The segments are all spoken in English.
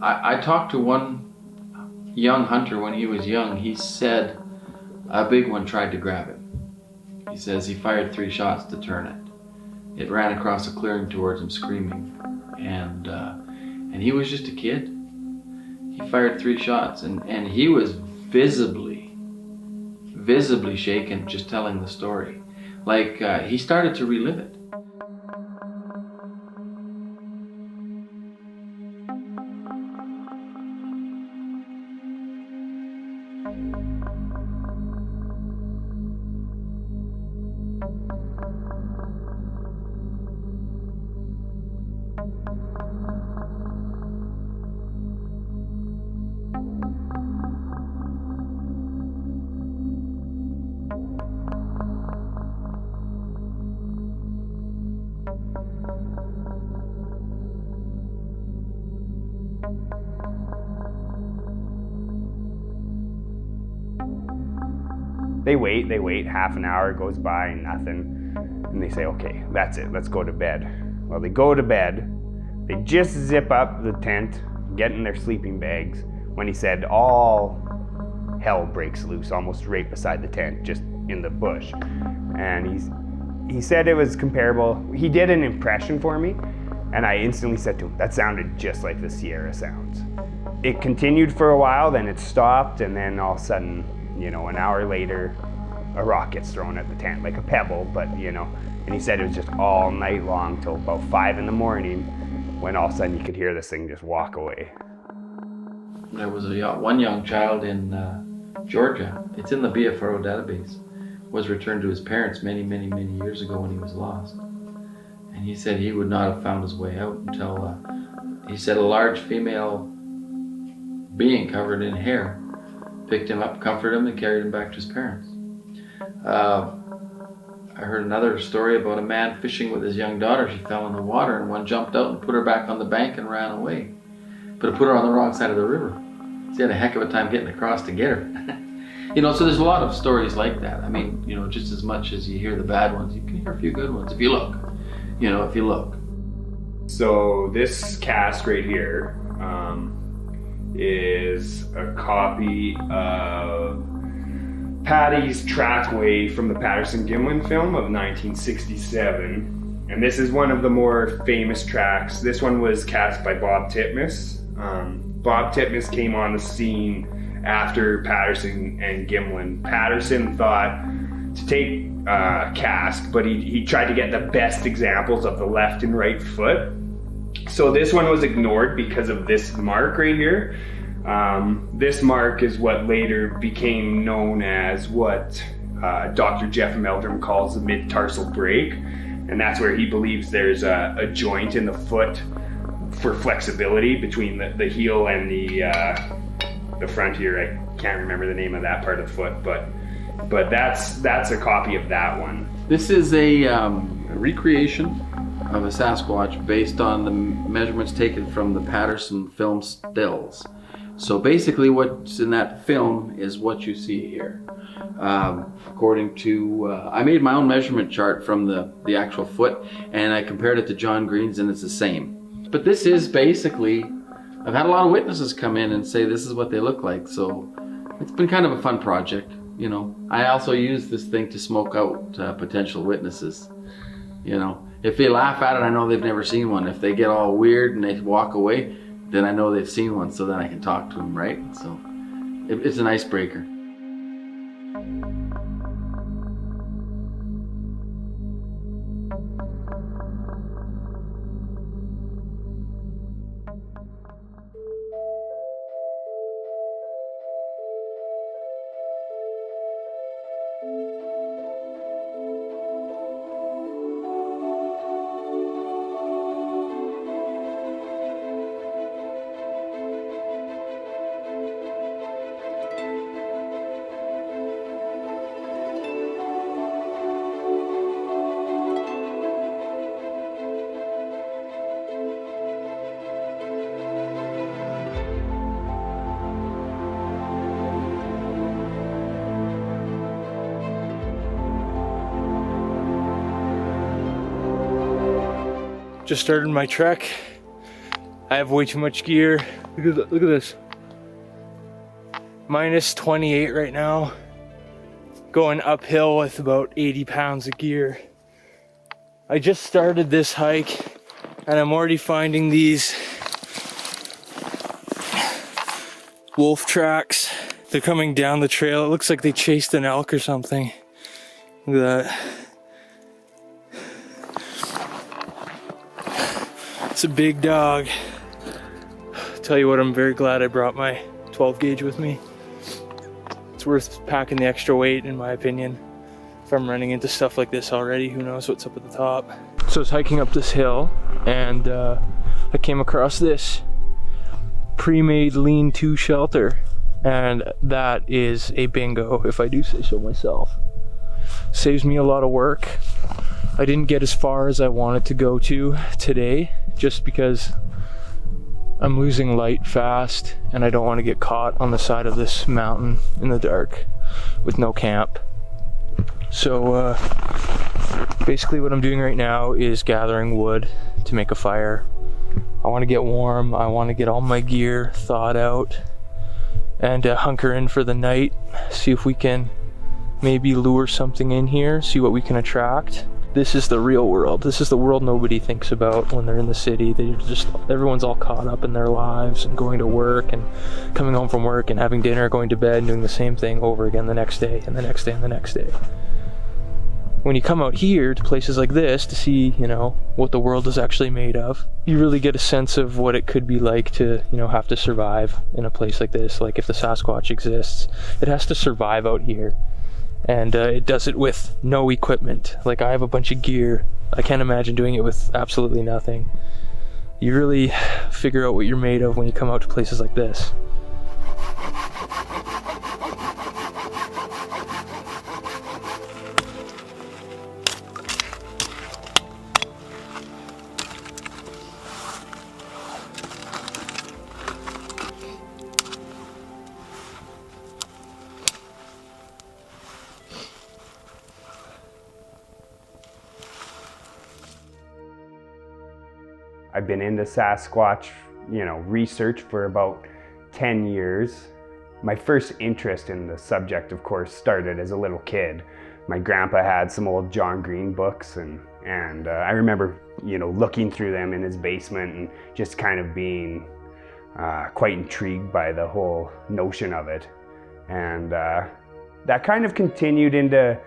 I talked to one young hunter when he was young. He said a big one tried to grab him. He says he fired 3 shots to turn it. It ran across a clearing towards him screaming, and he was just a kid. He fired 3 shots, and he was visibly shaken just telling the story. Like he started to relive it. They wait, half an hour goes by, nothing. And they say, okay, that's it, let's go to bed. Well, they go to bed, they just zip up the tent, get in their sleeping bags, when he said all hell breaks loose, almost right beside the tent, just in the bush. And he said it was comparable. He did an impression for me, and I instantly said to him, that sounded just like the Sierra sounds. It continued for a while, then it stopped, and then all of a sudden, you know, an hour later, a rock gets thrown at the tent, like a pebble, but you know, and he said it was just all night long till about 5 in the morning, when all of a sudden you could hear this thing just walk away. There was one young child in Georgia, it's in the BFRO database, was returned to his parents many years ago when he was lost. And he said he would not have found his way out until, he said a large female being covered in hair picked him up, comforted him, and carried him back to his parents. I heard another story about a man fishing with his young daughter. She fell in the water and one jumped out and put her back on the bank and ran away. But it put her on the wrong side of the river. So he had a heck of a time getting across to get her. You know, so there's a lot of stories like that. I mean, you know, just as much as you hear the bad ones, you can hear a few good ones if you look. You know, if you look. So this cast right here is a copy of Paddy's Trackway from the Patterson-Gimlin film of 1967. And this is one of the more famous tracks. This one was cast by Bob Titmus. Bob Titmus came on the scene after Patterson and Gimlin. Patterson thought to take cast, but he tried to get the best examples of the left and right foot. So this one was ignored because of this mark right here. This mark is what later became known as what Dr. Jeff Meldrum calls the mid-tarsal break. And that's where he believes there's a joint in the foot for flexibility between the heel and the front here. I can't remember the name of that part of the foot, but that's a copy of that one. This is a recreation of a Sasquatch based on the measurements taken from the Patterson film stills. So basically what's in that film is what you see here. According to, I made my own measurement chart from the actual foot and I compared it to John Green's and it's the same. But this is basically, I've had a lot of witnesses come in and say this is what they look like. So it's been kind of a fun project, you know. I also use this thing to smoke out potential witnesses, you know. If they laugh at it, I know they've never seen one. If they get all weird and they walk away, then I know they've seen one, so then I can talk to them, right? So it's an icebreaker. Just started my trek. I have way too much gear. Look at this. Minus 28 right now. Going uphill with about 80 pounds of gear. I just started this hike and I'm already finding these wolf tracks. They're coming down the trail. It looks like they chased an elk or something. Look at that. It's a big dog. Tell you what, I'm very glad I brought my 12 gauge with me. It's worth packing the extra weight, in my opinion. If I'm running into stuff like this already, who knows what's up at the top. So I was hiking up this hill and I came across this pre-made lean-to shelter, and that is a bingo, if I do say so myself. Saves me a lot of work. I didn't get as far as I wanted to go to today, just because I'm losing light fast and I don't want to get caught on the side of this mountain in the dark with no camp. So basically what I'm doing right now is gathering wood to make a fire. I want to get warm, I want to get all my gear thawed out and hunker in for the night, see if we can maybe lure something in here, see what we can attract. This is the real world. This is the world nobody thinks about when they're in the city. Everyone's all caught up in their lives and going to work and coming home from work and having dinner, going to bed and doing the same thing over again the next day and the next day and the next day. When you come out here to places like this to see, you know, what the world is actually made of, you really get a sense of what it could be like to, you know, have to survive in a place like this. Like if the Sasquatch exists, it has to survive out here. And it does it with no equipment. Like I have a bunch of gear. I can't imagine doing it with absolutely nothing. You really figure out what you're made of when you come out to places like this. I've been into Sasquatch, you know, research for about 10 years. My first interest in the subject, of course, started as a little kid. My grandpa had some old John Green books and I remember, you know, looking through them in his basement and just kind of being quite intrigued by the whole notion of it. And that kind of continued into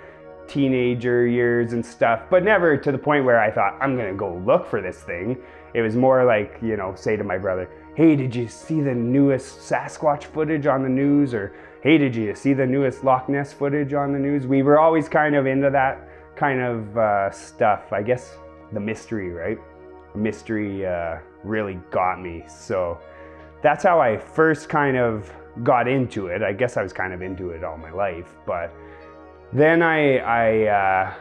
teenager years and stuff, but never to the point where I thought, I'm gonna go look for this thing. It was more like, you know, say to my brother, hey, did you see the newest Sasquatch footage on the news? Or, hey, did you see the newest Loch Ness footage on the news? We were always kind of into that kind of stuff. I guess the mystery, right? Mystery really got me. So that's how I first kind of got into it. I guess I was kind of into it all my life, but then I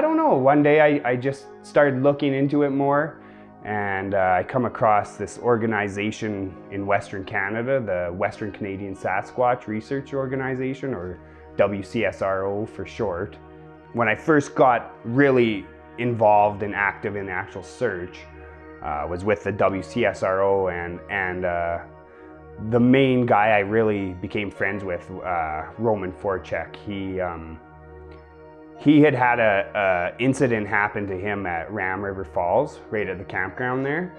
don't know, one day I just started looking into it more, and I come across this organization in Western Canada, the Western Canadian Sasquatch Research Organization, or WCSRO for short. When I first got really involved and active in the actual search, was with the WCSRO, and the main guy I really became friends with, Roman Forchek. He had a incident happen to him at Ram River Falls, right at the campground there.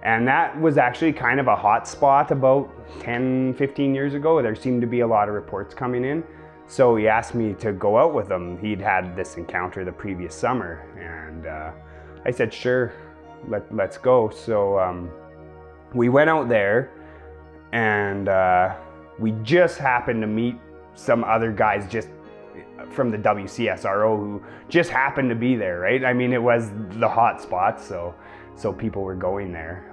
And that was actually kind of a hot spot about 10, 15 years ago. There seemed to be a lot of reports coming in. So he asked me to go out with him. He'd had this encounter the previous summer. And I said, sure, let's go. So we went out there, and we just happened to meet some other guys just from the WCSRO who just happened to be there, right? I mean, it was the hot spot, so people were going there.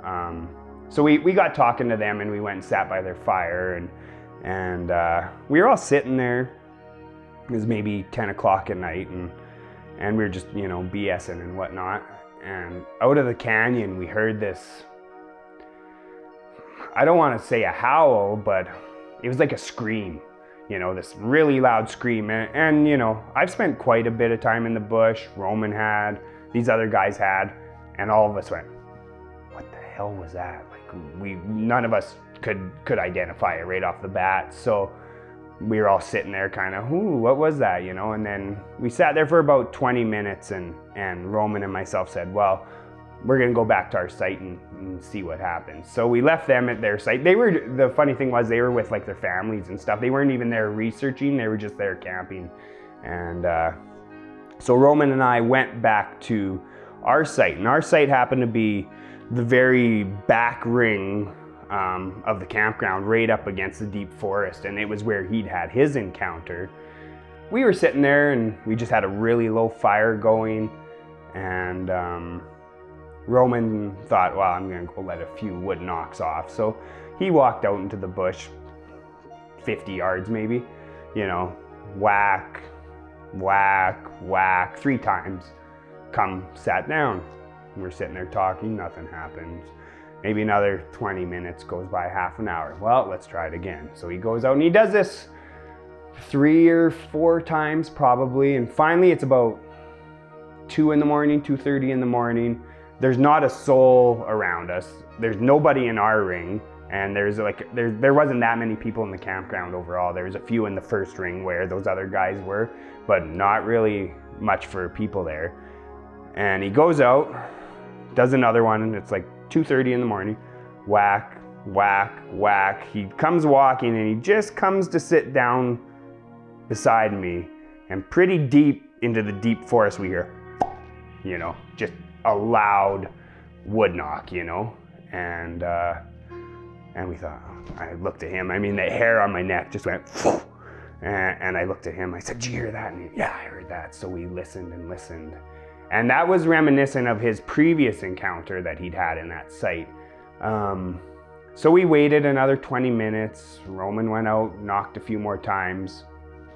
So we got talking to them, and we went and sat by their fire, and we were all sitting there. It was maybe 10 o'clock at night, and we were just, you know, BSing and whatnot. And out of the canyon, we heard this, I don't want to say a howl, but it was like a scream, you know, this really loud scream. And you know, I've spent quite a bit of time in the bush. Roman had, these other guys had, and all of us went, what the hell was that? Like none of us could identify it right off the bat. So we were all sitting there kind of, ooh, what was that, you know? And then we sat there for about 20 minutes and Roman and myself said, well, we're gonna go back to our site and see what happens. So we left them at their site. The funny thing was they were with like their families and stuff. They weren't even there researching, they were just there camping. And so Roman and I went back to our site, and our site happened to be the very back ring of the campground, right up against the deep forest, and it was where he'd had his encounter. We were sitting there and we just had a really low fire going, and Roman thought, well, I'm gonna go let a few wood knocks off. So he walked out into the bush, 50 yards maybe, you know, whack, whack, whack, 3 times, sat down. We're sitting there talking, nothing happens. Maybe another 20 minutes goes by, half an hour. Well, let's try it again. So he goes out and he does this 3 or 4 times probably. And finally it's about 2 in the morning, 2:30 in the morning. There's not a soul around us. There's nobody in our ring. And there wasn't that many people in the campground overall. There was a few in the first ring where those other guys were, but not really much for people there. And he goes out, does another one, and it's like 2:30 in the morning, whack, whack, whack. He comes walking and he just comes to sit down beside me, and pretty deep into the deep forest we hear, you know, just a loud wood knock, you know, and we thought, I looked at him, I mean, the hair on my neck just went, and I looked at him, I said, did you hear that? And he, yeah, I heard that. So we listened and listened. And that was reminiscent of his previous encounter that he'd had in that site. So we waited another 20 minutes. Roman went out, knocked a few more times.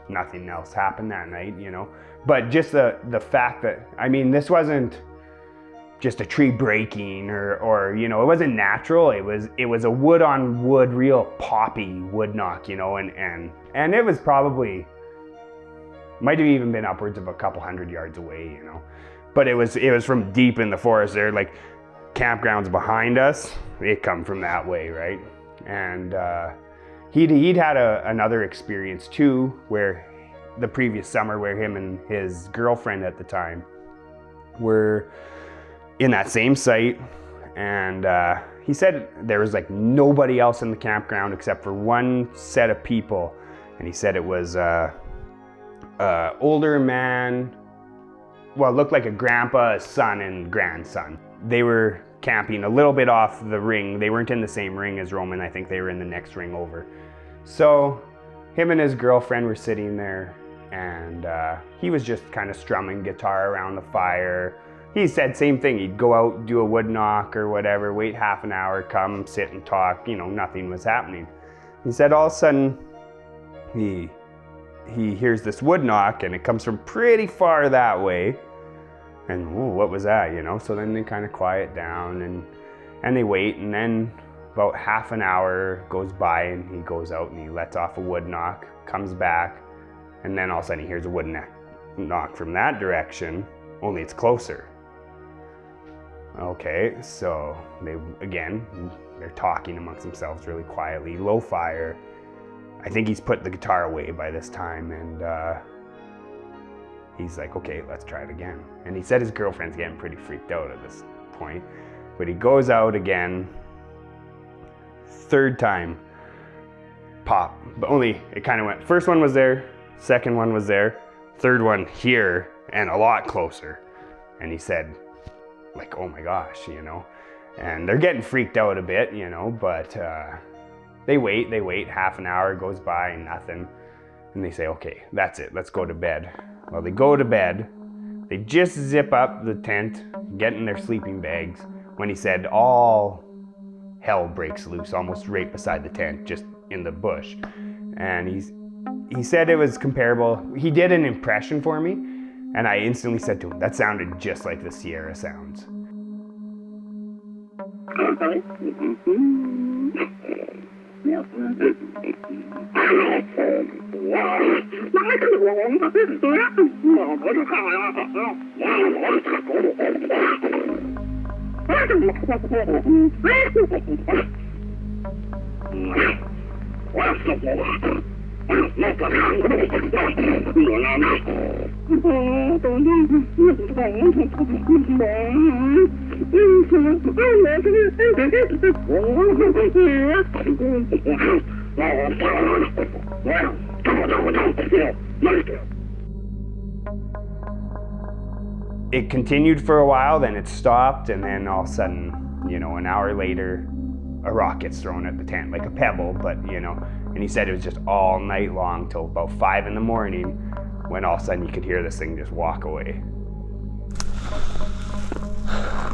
Nothing else happened that night, you know. But just the fact that, I mean, this wasn't just a tree breaking or you know, it wasn't natural. It was a wood on wood, real poppy wood knock, you know, and it was probably, might have even been upwards of a couple hundred yards away, you know. But it was from deep in the forest there, like campgrounds behind us, it come from that way, right? And he'd had another experience too, where the previous summer, where him and his girlfriend at the time were in that same site, and he said there was like nobody else in the campground except for one set of people, and he said it was older man, well, looked like a grandpa, a son, and grandson. They were camping a little bit off the ring. They weren't in the same ring as Roman. I think they were in the next ring over. So him and his girlfriend were sitting there, and he was just kind of strumming guitar around the fire. He said same thing. He'd go out, do a wood knock or whatever, wait half an hour, come sit and talk. You know, nothing was happening. He said all of a sudden he hears this wood knock, and it comes from pretty far that way. And ooh, what was that, you know? So then they kind of quiet down and they wait, and then about half an hour goes by, and he goes out and he lets off a wood knock, comes back, and then all of a sudden he hears a wood knock from that direction, only it's closer. Okay, so they're talking amongst themselves really quietly, low fire. I think he's put the guitar away by this time, and he's like, okay, let's try it again. And he said his girlfriend's getting pretty freaked out at this point, but he goes out again, 3rd time, pop, but only it kind of went, first one was there, second one was there, 3rd one here, and a lot closer. And he said, like, oh my gosh, you know, and they're getting freaked out a bit, you know, but they wait, half an hour goes by, nothing. And they say, okay, that's it, let's go to bed. Well, they go to bed, they just zip up the tent, get in their sleeping bags, when he said all hell breaks loose, almost right beside the tent, just in the bush. And he said it was comparable. He did an impression for me, and I instantly said to him, that sounded just like the Sierra sounds. It continued for a while, then it stopped, and then all of a sudden, you know, an hour later, a rock gets thrown at the tent, like a pebble, but you know, and he said it was just all night long till about 5 in the morning, when all of a sudden you could hear this thing just walk away.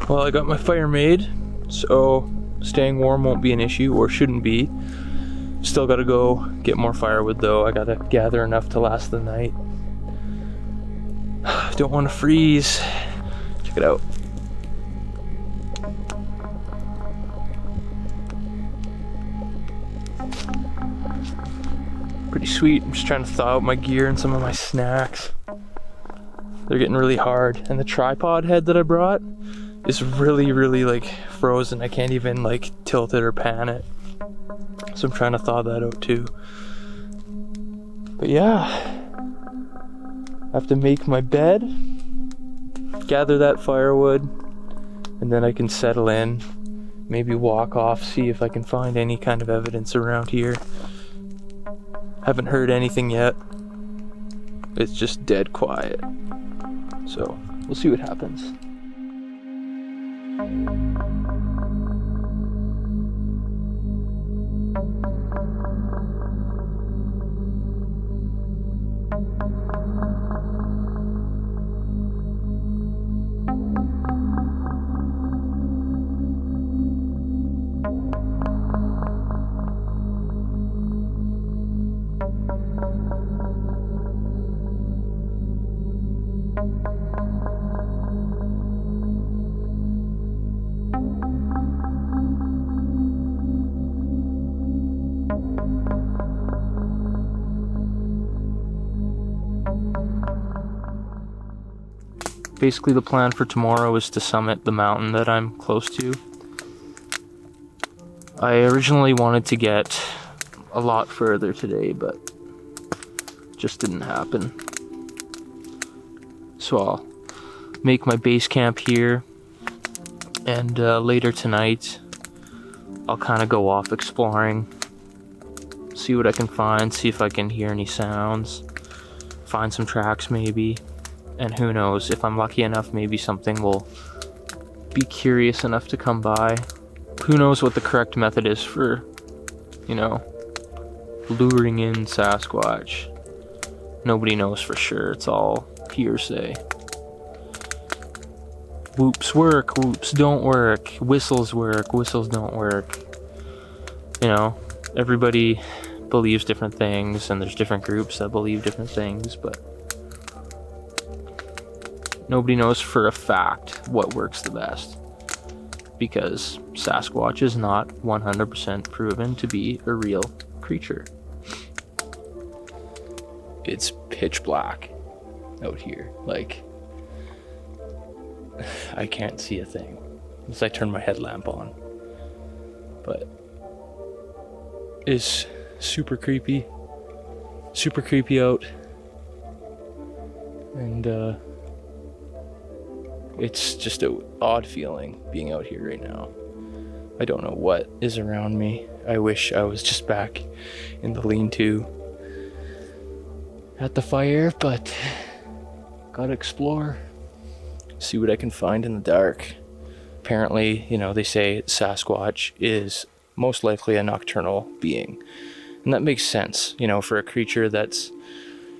Well, I got my fire made, so staying warm won't be an issue, or shouldn't be. Still gotta go get more firewood though. I gotta gather enough to last the night. Don't want to freeze. Check it out. Pretty sweet. I'm just trying to thaw out my gear and some of my snacks. They're getting really hard. And the tripod head that I brought is really, really like frozen. I can't even like tilt it or pan it. So I'm trying to thaw that out too. But yeah. I have to make my bed, gather that firewood, and then I can settle in, maybe walk off, see if I can find any kind of evidence around here. Haven't heard anything yet. It's just dead quiet. So, we'll see what happens. Basically the plan for tomorrow is to summit the mountain that I'm close to. I originally wanted to get a lot further today, but just didn't happen. So I'll make my base camp here, and later tonight I'll kind of go off exploring, see what I can find, see if I can hear any sounds, find some tracks maybe. And who knows, if I'm lucky enough, maybe something will be curious enough to come by. Who knows what the correct method is for, you know, luring in Sasquatch. Nobody knows for sure, it's all hearsay. Whoops work, whoops don't work, whistles work, whistles don't work. You know, everybody believes different things, and there's different groups that believe different things, but nobody knows for a fact what works the best, because Sasquatch is not 100% proven to be a real creature. It's pitch black out here. Like, I can't see a thing unless I turn my headlamp on. But it's super creepy out. And it's just an odd feeling being out here right now. I don't know what is around me. I wish I was just back in the lean-to at the fire, but gotta explore, see what I can find in the dark. Apparently, you know, they say Sasquatch is most likely a nocturnal being. And that makes sense, you know, for a creature that's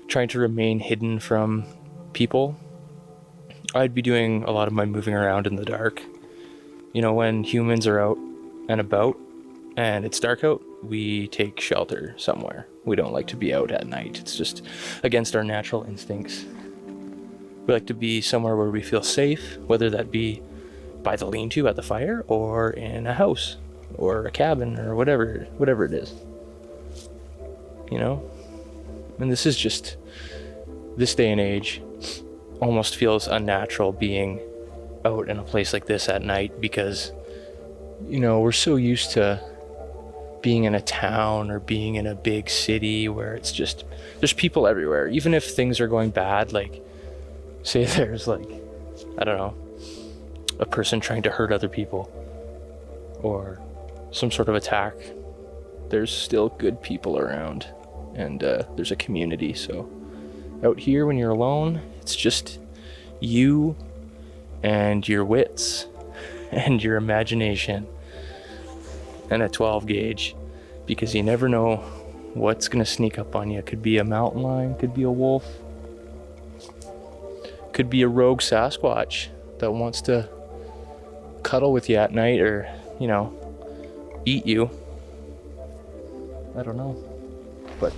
trying to remain hidden from people. I'd be doing a lot of my moving around in the dark. You know, when humans are out and about and it's dark out, we take shelter somewhere. We don't like to be out at night. It's just against our natural instincts. We like to be somewhere where we feel safe, whether that be by the lean-to at the fire or in a house or a cabin or whatever it is. You know? And this is just, this day and age almost feels unnatural being out in a place like this at night, because you know, we're so used to being in a town or being in a big city where it's just, there's people everywhere. Even if things are going bad, like say there's like, I don't know, a person trying to hurt other people or some sort of attack, there's still good people around, and there's a community. So out here when you're alone, it's just you and your wits and your imagination and a 12 gauge, because you never know what's gonna sneak up on you. It could be a mountain lion, could be a wolf, could be a rogue Sasquatch that wants to cuddle with you at night, or, you know, eat you. I don't know. But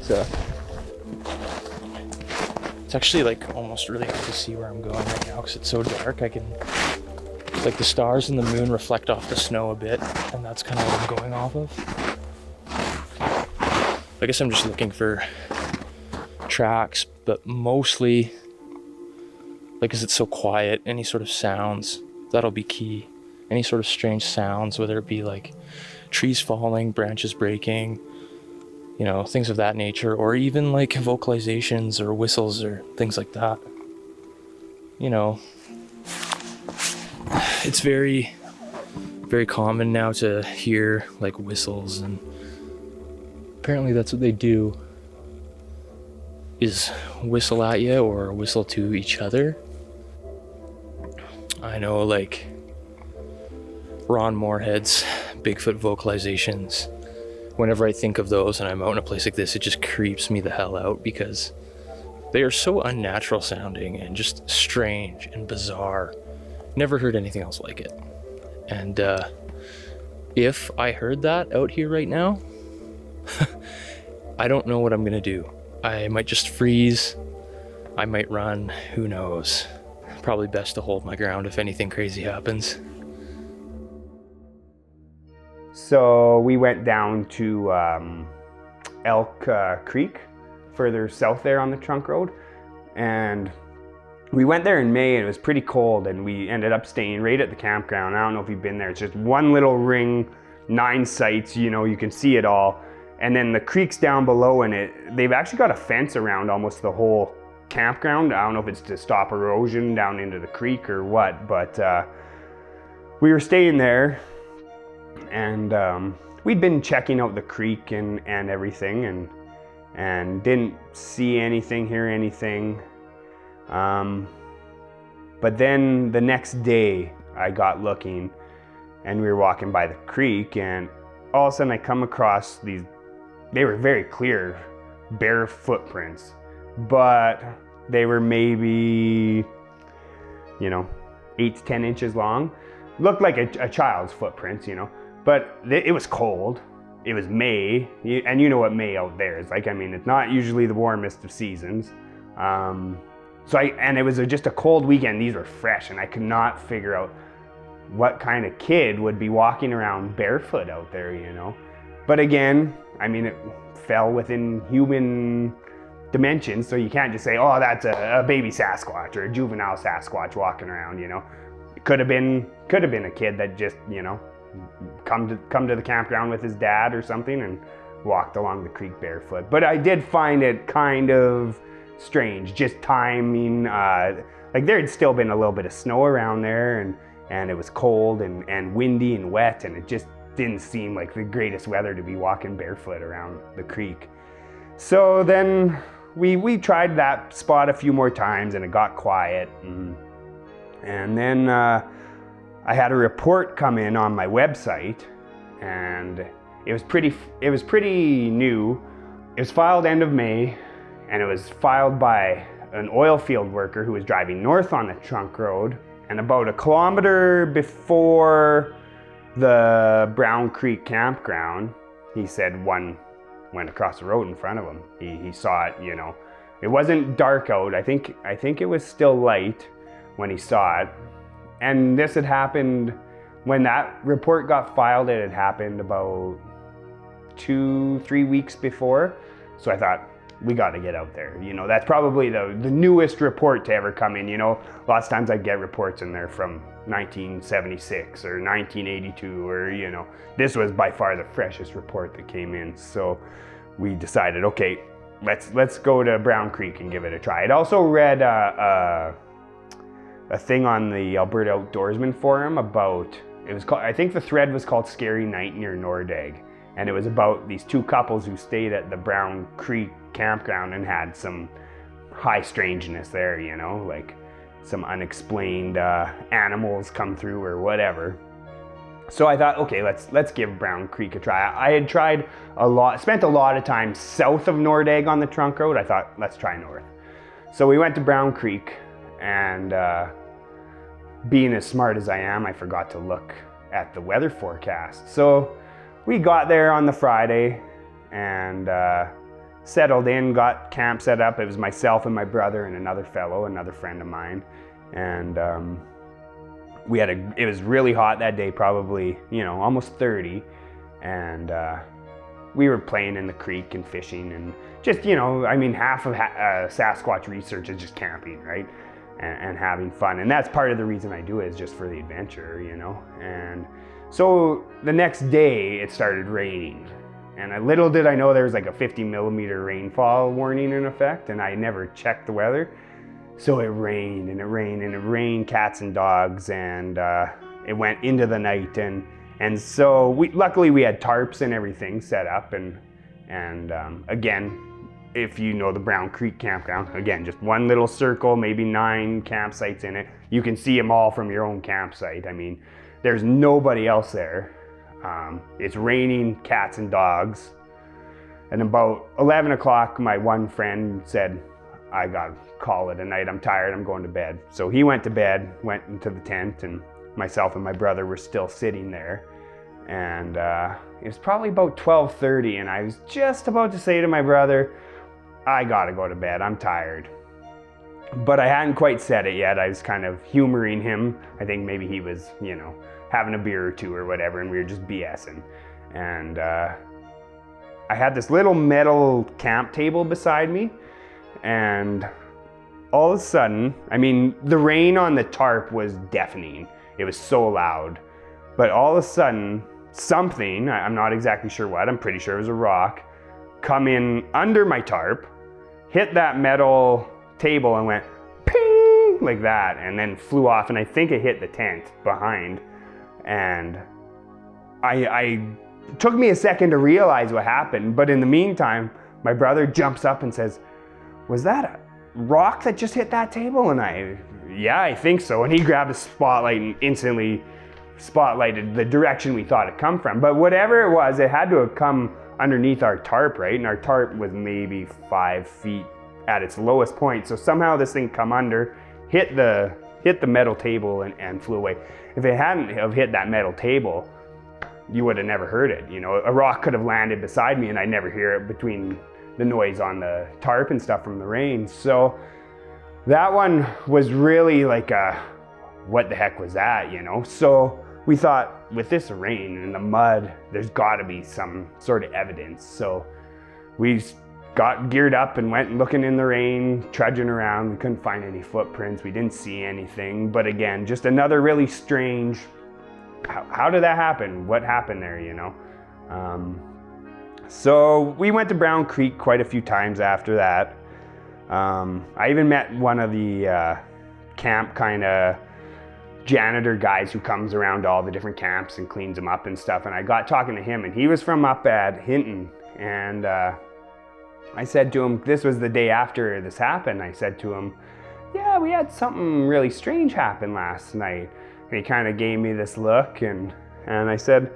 it's actually like almost really hard to see where I'm going right now because it's so dark. I can, like, the stars and the moon reflect off the snow a bit, and that's kind of what I'm going off of. I guess I'm just looking for tracks, but mostly, like, because it's so quiet, any sort of sounds, that'll be key. Any sort of strange sounds, whether it be like trees falling, branches breaking, you know, things of that nature, or even like vocalizations or whistles or things like that. You know, it's very, very common now to hear like whistles, and apparently that's what they do, is whistle at you or whistle to each other. I know, like Ron Moorhead's Bigfoot vocalizations, whenever I think of those and I'm out in a place like this, it just creeps me the hell out because they are so unnatural sounding and just strange and bizarre. Never heard anything else like it. And if I heard that out here right now, I don't know what I'm gonna do. I might just freeze. I might run. Who knows? Probably best to hold my ground if anything crazy happens. So we went down to Elk Creek, further south there on the trunk road. And we went there in May, and it was pretty cold, and we ended up staying right at the campground. I don't know if you've been there. It's just one little ring, 9 sites, you know, you can see it all. And then the creek's down below, and they've actually got a fence around almost the whole campground. I don't know if it's to stop erosion down into the creek or what, but we were staying there, and we'd been checking out the creek and everything, and didn't see anything, hear anything. But then the next day I got looking, and we were walking by the creek, and all of a sudden I come across these, they were very clear, bare footprints, but they were maybe, you know, 8 to 10 inches long. Looked like a child's footprints, you know, but it was cold. It was May, and you know what May out there is like. I mean, it's not usually the warmest of seasons. And it was just a cold weekend. These were fresh, and I could not figure out what kind of kid would be walking around barefoot out there, you know. But again, I mean, it fell within human dimensions, so you can't just say, oh, that's a baby Sasquatch or a juvenile Sasquatch walking around, you know. It could have been a kid that just, you know, come to the campground with his dad or something and walked along the creek barefoot. But I did find it kind of strange, just timing. Like there had still been a little bit of snow around there, and it was cold and windy and wet, and it just didn't seem like the greatest weather to be walking barefoot around the creek. So then we tried that spot a few more times, and it got quiet. And then I had a report come in on my website, and it was pretty new. It was filed end of May, and it was filed by an oil field worker who was driving north on the trunk road, and about 1 kilometer before the Brown Creek campground, he said one went across the road in front of him. He saw it, you know. It wasn't dark out. I think it was still light when he saw it. And this had happened when that report got filed. It had happened about 2-3 weeks before. So I thought, we got to get out there. You know, that's probably the newest report to ever come in. You know, lots of times I get reports in there from 1976 or 1982, or, you know, this was by far the freshest report that came in. So we decided, okay, let's go to Brown Creek and give it a try. I'd also read a thing on the Alberta Outdoorsman forum about, it was called, I think the thread was called Scary Night Near Nordegg. And it was about these two couples who stayed at the Brown Creek campground and had some high strangeness there, you know, like some unexplained animals come through or whatever. So I thought, okay, let's give Brown Creek a try. I had tried spent a lot of time south of Nordegg on the trunk road. I thought, let's try north. So we went to Brown Creek, and being as smart as I am, I forgot to look at the weather forecast. So we got there on the Friday and settled in, got camp set up. It was myself and my brother and another friend of mine. And it was really hot that day, probably, you know, almost 30. And we were playing in the creek and fishing and just, you know, I mean, half of Sasquatch research is just camping, right? And having fun. And that's part of the reason I do it, is just for the adventure, you know? And so the next day it started raining, and little did I know there was like a 50-millimeter rainfall warning in effect, and I never checked the weather. So it rained and it rained and it rained cats and dogs, and it went into the night, and so luckily we had tarps and everything set up, and again, if you know the Brown Creek campground, again, just one little circle, maybe 9 campsites in it. You can see them all from your own campsite. I mean, there's nobody else there. It's raining cats and dogs. And about 11 o'clock, my one friend said, I gotta call it a night. I'm tired, I'm going to bed. So he went to bed, went into the tent, and myself and my brother were still sitting there. And it was probably about 12:30, and I was just about to say to my brother, I gotta go to bed, I'm tired. But I hadn't quite said it yet. I was kind of humoring him. I think maybe he was, you know, having a beer or two or whatever, and we were just BSing. And I had this little metal camp table beside me, and all of a sudden, I mean, the rain on the tarp was deafening. It was so loud. But all of a sudden, something, I'm not exactly sure what, I'm pretty sure it was a rock, come in under my tarp, hit that metal table and went ping like that, and then flew off, and I think it hit the tent behind. And it took me a second to realize what happened, but in the meantime, my brother jumps up and says, was that a rock that just hit that table? And yeah, I think so. And he grabbed a spotlight and instantly spotlighted the direction we thought it come from. But whatever it was, it had to have come underneath our tarp, right? And our tarp was maybe 5 feet at its lowest point. So somehow this thing come under, hit the metal table and flew away. If it hadn't have hit that metal table, you would have never heard it. You know, a rock could have landed beside me and I'd never hear it between the noise on the tarp and stuff from the rain. So that one was really like what the heck was that, you know? So we thought, with this rain and the mud, there's gotta be some sort of evidence. So we got geared up and went looking in the rain, trudging around. We couldn't find any footprints. We didn't see anything. But again, just another really strange, how did that happen? What happened there, you know? So we went to Brown Creek quite a few times after that. I even met one of the camp kind of janitor guys who comes around to all the different camps and cleans them up and stuff. And I got talking to him, and he was from up at Hinton. And I said to him, this was the day after this happened. I said to him, yeah, we had something really strange happen last night. And he kind of gave me this look, and I said,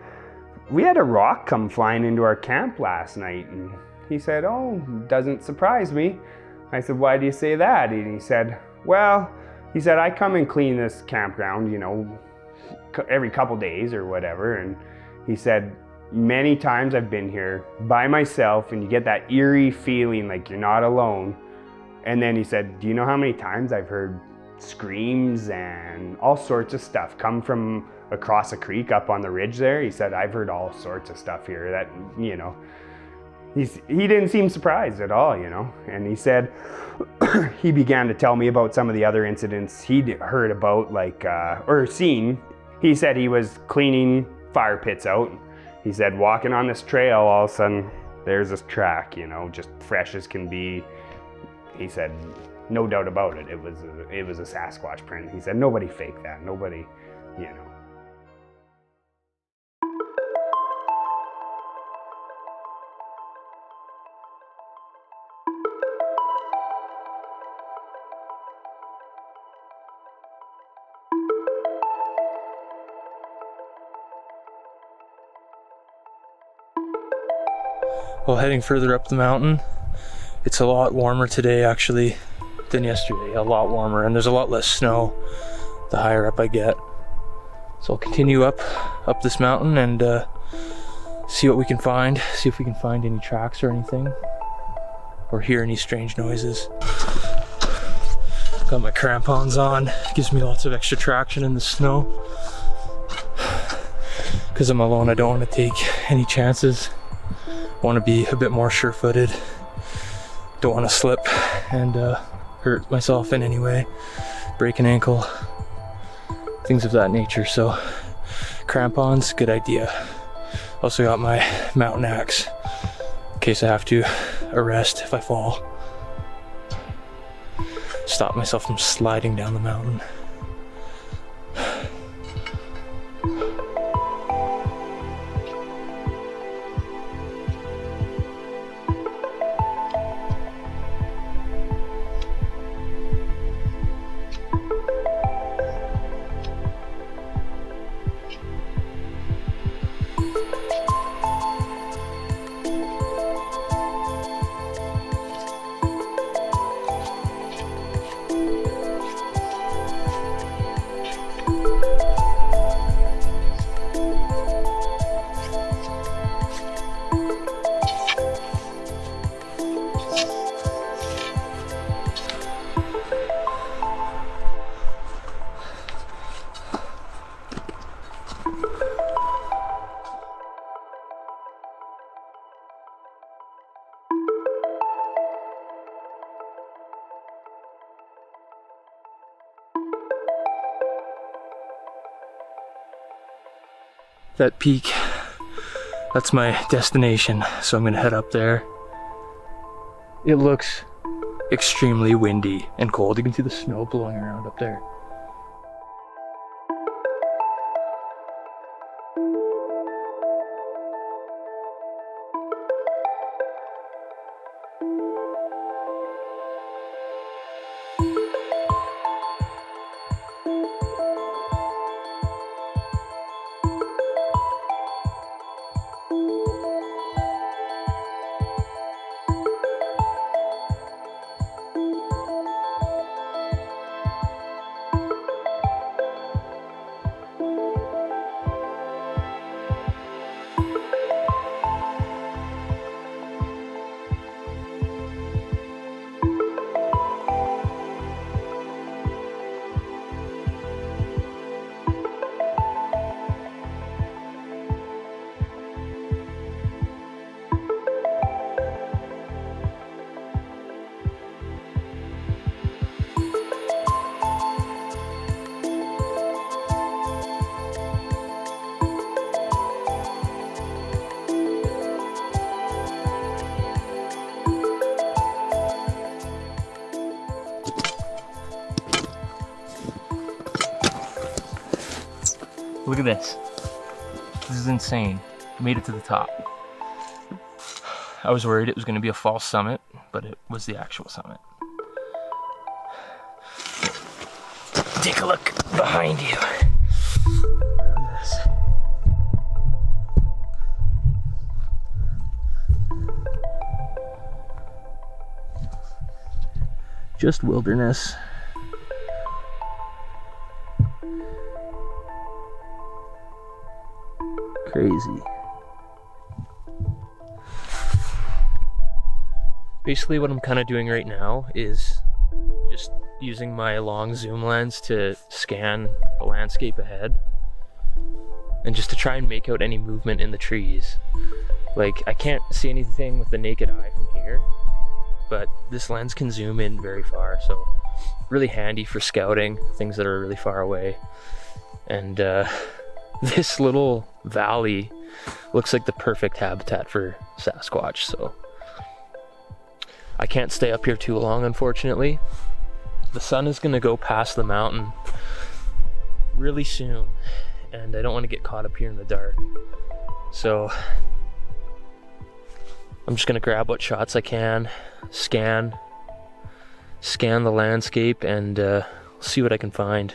we had a rock come flying into our camp last night. And he said, oh, doesn't surprise me. I said, why do you say that? And he said, well, he said, I come and clean this campground, you know, every couple days or whatever. And he said, many times I've been here by myself, and you get that eerie feeling like you're not alone. And then he said, do you know how many times I've heard screams and all sorts of stuff come from across a creek up on the ridge there? He said, I've heard all sorts of stuff here that, you know, he didn't seem surprised at all, you know. And he said, he began to tell me about some of the other incidents he'd heard about, like, or seen. He said he was cleaning fire pits out. He said walking on this trail, all of a sudden, there's this track, you know, just fresh as can be. He said, no doubt about it, it was a Sasquatch print. He said, nobody faked that, nobody, you know. Well, heading further up the mountain, it's a lot warmer today actually than yesterday, a lot warmer, and there's a lot less snow the higher up I get. So I'll continue up this mountain and see what we can find, see if we can find any tracks or anything, or hear any strange noises. Got my crampons on, gives me lots of extra traction in the snow. Because I'm alone, I don't want to take any chances. I want to be a bit more sure-footed. Don't want to slip and hurt myself in any way, break an ankle, things of that nature. So crampons, good idea. Also got my mountain axe in case I have to arrest if I fall. Stop myself from sliding down the mountain. That peak, that's my destination, so I'm gonna head up there. It looks extremely windy and cold. You can see the snow blowing around up there. Look at this. This is insane. Made it to the top. I was worried it was going to be a false summit, but it was the actual summit. Take a look behind you. Look at this. Just wilderness. Crazy. Basically what I'm kind of doing right now is just using my long zoom lens to scan the landscape ahead and just to try and make out any movement in the trees. Like, I can't see anything with the naked eye from here, but this lens can zoom in very far, so really handy for scouting things that are really far away. And this little valley looks like the perfect habitat for Sasquatch, so I can't stay up here too long, unfortunately. The sun is gonna go past the mountain really soon, and I don't want to get caught up here in the dark. So I'm just gonna grab what shots I can, scan the landscape, and see what I can find.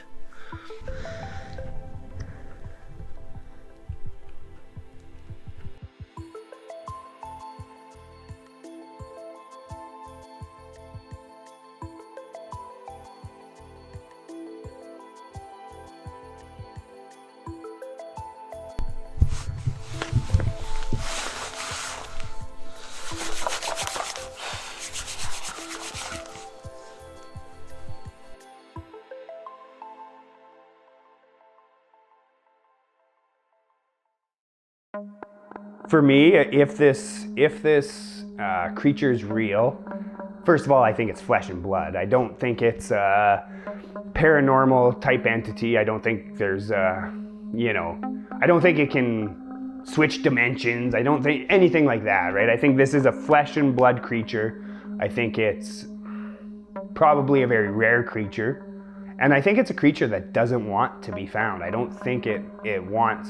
For me, if this creature is real, first of all, I think it's flesh and blood. I don't think it's a paranormal type entity. I don't think there's I don't think it can switch dimensions. I don't think anything like that, right? I think this is a flesh and blood creature. I think it's probably a very rare creature. And I think it's a creature that doesn't want to be found. I don't think it wants,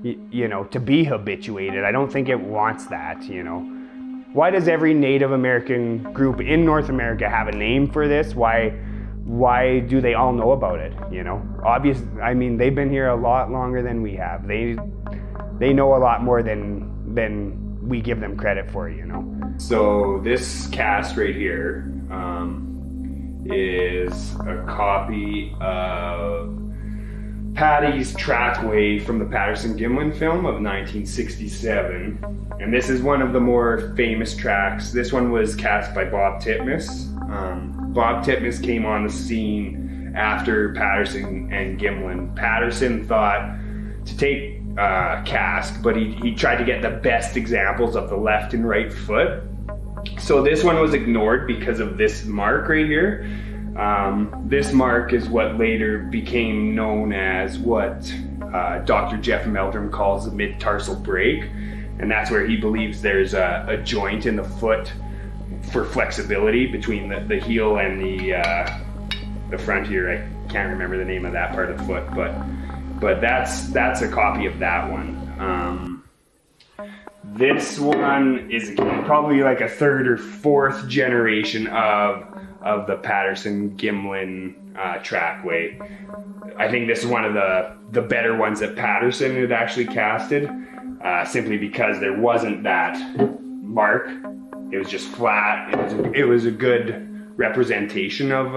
to be habituated. I don't think it wants that, Why does every Native American group in North America have a name for this? Why do they all know about it, they've been here a lot longer than we have. They know a lot more than we give them credit for, So this cast right here is a copy of Patty's trackway from the Patterson-Gimlin film of 1967. And this is one of the more famous tracks. This one was cast by Bob Titmus. Bob Titmus came on the scene after Patterson and Gimlin. Patterson thought to take cast, but he tried to get the best examples of the left and right foot. So this one was ignored because of this mark right here. This mark is what later became known as what Dr. Jeff Meldrum calls the mid-tarsal break. And that's where he believes there's a joint in the foot for flexibility between the heel and the front here. I can't remember the name of that part of the foot, but that's a copy of that one. This one is probably like a third or fourth generation of the Patterson-Gimlin trackway. I think this is one of the better ones that Patterson had actually casted, simply because there wasn't that mark. It was just flat. It was a good representation of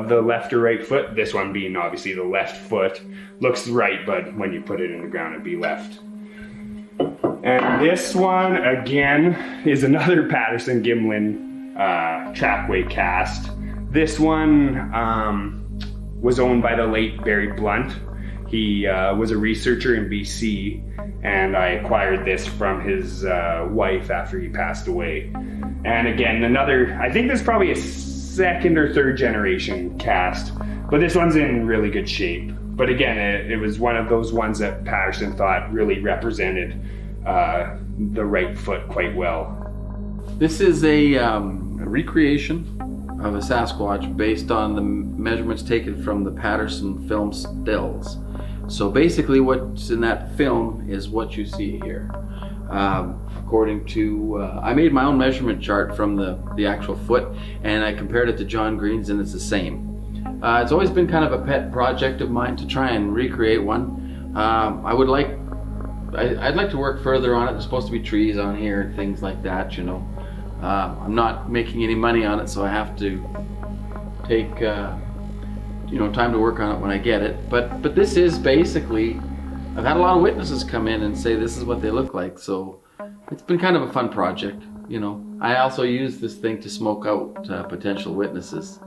the left or right foot. This one being obviously the left foot. Looks right, but when you put it in the ground, it'd be left. And this one, again, is another Patterson-Gimlin trackway cast. This one was owned by the late Barry Blunt. He was a researcher in BC, and I acquired this from his wife after he passed away. And again, I think this is probably a second or third generation cast, but this one's in really good shape. But again, it was one of those ones that Patterson thought really represented the right foot quite well. This is a recreation of a Sasquatch based on the measurements taken from the Patterson film stills. So basically what's in that film is what you see here. According to, I made my own measurement chart from the actual foot, and I compared it to John Green's, and it's the same. It's always been kind of a pet project of mine to try and recreate one. I'd like to work further on it. There's supposed to be trees on here and things like that, I'm not making any money on it, so I have to take time to work on it when I get it. But this is basically, I've had a lot of witnesses come in and say this is what they look like, so it's been kind of a fun project. I also use this thing to smoke out potential witnesses.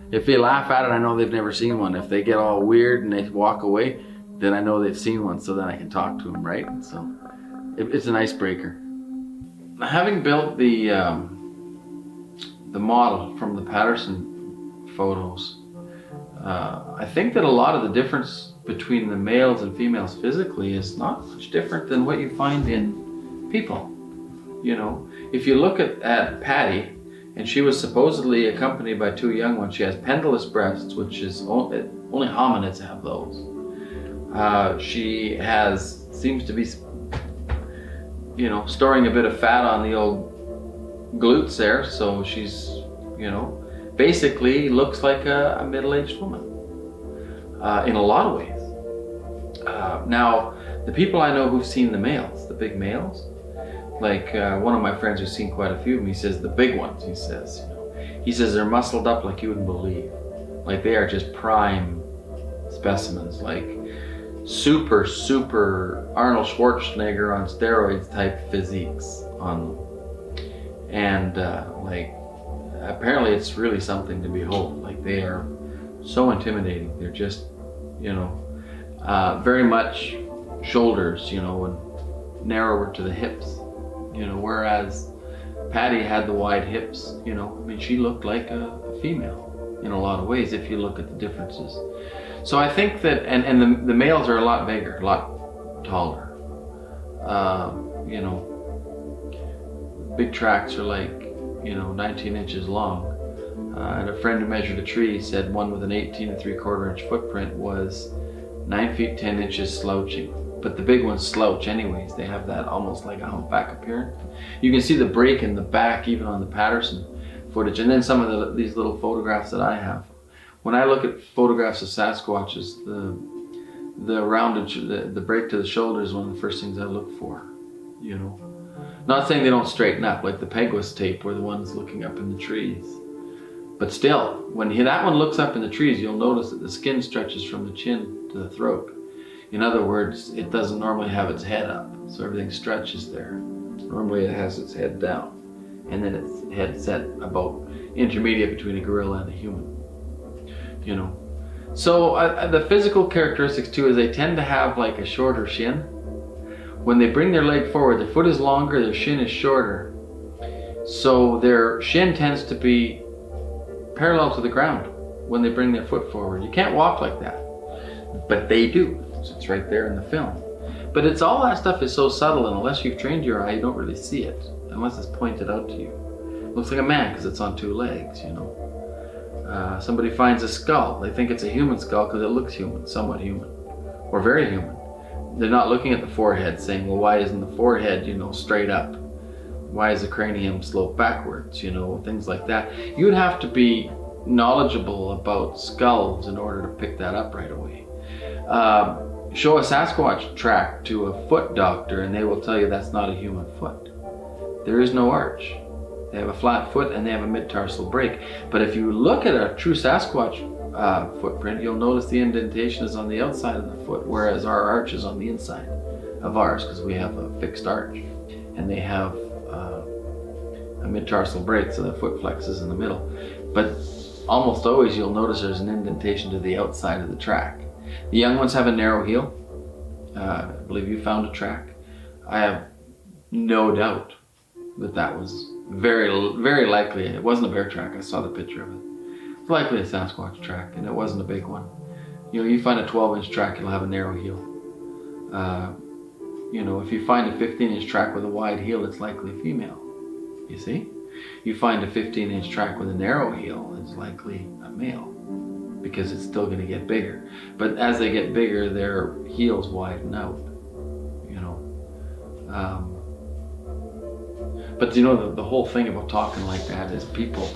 If they laugh at it, I know they've never seen one. If they get all weird and they walk away, then I know they've seen one, so then I can talk to them, right? So it's an icebreaker. Having built the model from the Patterson photos, I think that a lot of the difference between the males and females physically is not much different than what you find in people. You know, if you look at Patty, and she was supposedly accompanied by 2 young ones. She has pendulous breasts, which is only hominids have those. She seems to be, you know, storing a bit of fat on the old glutes there, so she's, you know, basically looks like a middle-aged woman in a lot of ways. Now, the people I know who've seen the males, the big males, like one of my friends who's seen quite a few of them, he says the big ones, he says they're muscled up like you wouldn't believe. Like they are just prime specimens, like super Arnold Schwarzenegger on steroids type physiques on them. And like apparently it's really something to behold. Like they are so intimidating. They're just, you know, very much shoulders, you know, and narrower to the hips. You know, whereas Patty had the wide hips, you know, I mean, she looked like a female in a lot of ways if you look at the differences. So I think that, and the males are a lot bigger, a lot taller. You know, big tracks are like, you know, 19 inches long. And a friend who measured a tree said one with an 18 3/4 inch footprint was 9 feet 10 inches slouching. But the big ones slouch anyways. They have that almost like a humpback appearance. You can see the break in the back even on the Patterson footage. And then some of these little photographs that I have. When I look at photographs of Sasquatches, the rounded, the break to the shoulder is one of the first things I look for, you know. Not saying they don't straighten up like the Peguis tape or the ones looking up in the trees. But still, when that one looks up in the trees, you'll notice that the skin stretches from the chin to the throat. In other words, it doesn't normally have its head up, so everything stretches there. Normally it has its head down, and then its head set about intermediate between a gorilla and a human. You know, so the physical characteristics too is they tend to have like a shorter shin. When they bring their leg forward, their foot is longer, their shin is shorter, so their shin tends to be parallel to the ground when they bring their foot forward. You can't walk like that, but they do. It's right there in the film. But it's all that stuff is so subtle, and unless you've trained your eye, you don't really see it, unless it's pointed out to you. It looks like a man because it's on 2 legs, you know. Somebody finds a skull. They think it's a human skull because it looks human, somewhat human, or very human. They're not looking at the forehead saying, well, why isn't the forehead, you know, straight up? Why is the cranium sloped backwards, you know, things like that. You'd have to be knowledgeable about skulls in order to pick that up right away. Show a Sasquatch track to a foot doctor and they will tell you that's not a human foot. There is no arch. They have a flat foot and they have a mid-tarsal break. But if you look at a true Sasquatch footprint, you'll notice the indentation is on the outside of the foot, whereas our arch is on the inside of ours because we have a fixed arch. And they have a mid-tarsal break, so the foot flexes in the middle. But almost always you'll notice there's an indentation to the outside of the track. The young ones have a narrow heel. I believe you found a track. I have no doubt that that was very likely. It wasn't a bear track. I saw the picture of it. It's likely a Sasquatch track, and it wasn't a big one. You know, you find a 12-inch track, it'll have a narrow heel. You know, if you find a 15-inch track with a wide heel, it's likely female. You see? You find a 15-inch track with a narrow heel, it's likely a male, because it's still going to get bigger. But as they get bigger, their heels widen out, you know. But you know, the whole thing about talking like that is people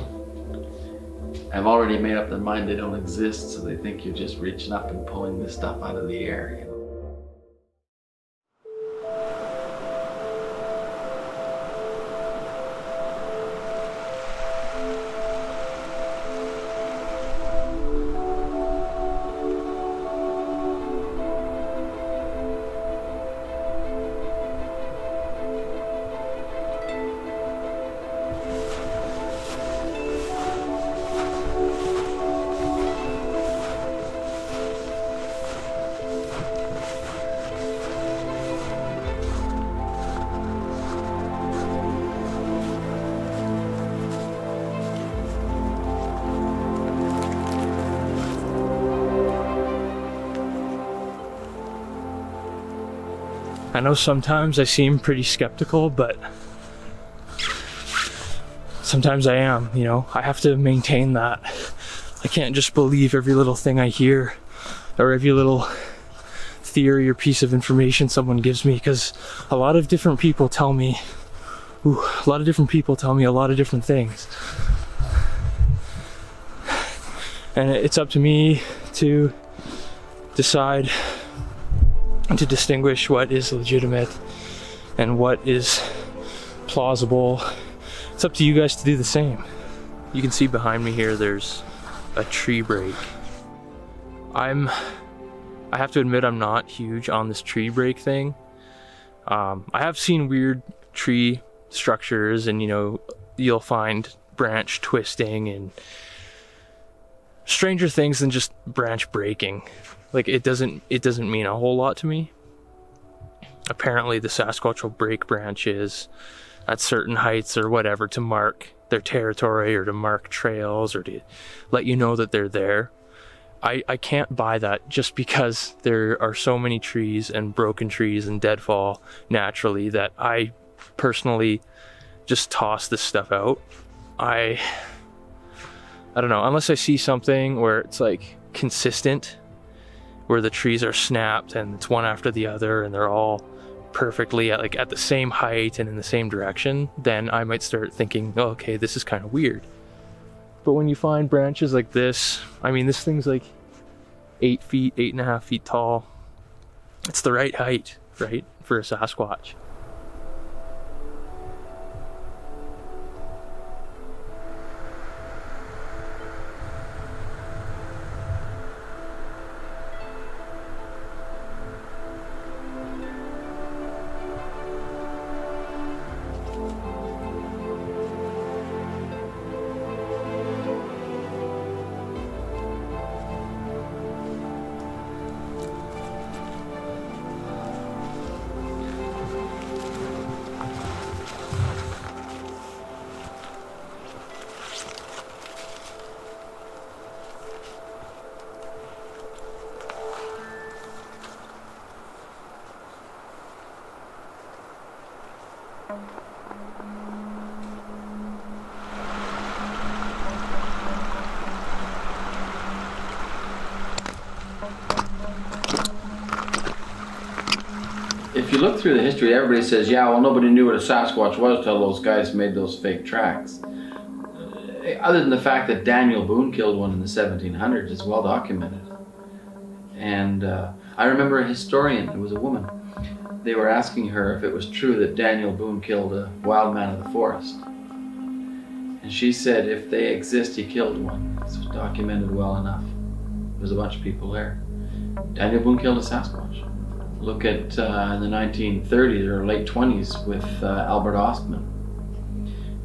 have already made up their mind they don't exist, so they think you're just reaching up and pulling this stuff out of the air, you know. I know sometimes I seem pretty skeptical, but sometimes I am, you know. I have to maintain that. I can't just believe every little thing I hear or every little theory or piece of information someone gives me, because a lot of different people tell me a lot of different things. And it's up to me to decide and to distinguish what is legitimate and what is plausible. It's up to you guys to do the same. You can see behind me here, there's a tree break. I have to admit, I'm not huge on this tree break thing. I have seen weird tree structures, and you know, you'll find branch twisting and stranger things than just branch breaking. Like, it doesn't mean a whole lot to me. Apparently the Sasquatch will break branches at certain heights or whatever to mark their territory or to mark trails or to let you know that they're there. I can't buy that just because there are so many trees and broken trees and deadfall naturally that I personally just toss this stuff out. I don't know, unless I see something where it's like consistent, where the trees are snapped and it's one after the other and they're all perfectly at the same height and in the same direction, then I might start thinking, oh, okay, this is kind of weird. But when you find branches like this, I mean, this thing's like 8 feet, 8.5 feet tall. It's the right height, right, for a Sasquatch. If you look through the history, everybody says, yeah, well, nobody knew what a Sasquatch was till those guys made those fake tracks. Other than the fact that Daniel Boone killed one in the 1700s, it's well documented. And I remember a historian, it was a woman, they were asking her if it was true that Daniel Boone killed a wild man of the forest. And she said, if they exist, he killed one. It's documented well enough. There's a bunch of people there. Daniel Boone killed a Sasquatch. Look at in the 1930s or late 20s with Albert Ostman.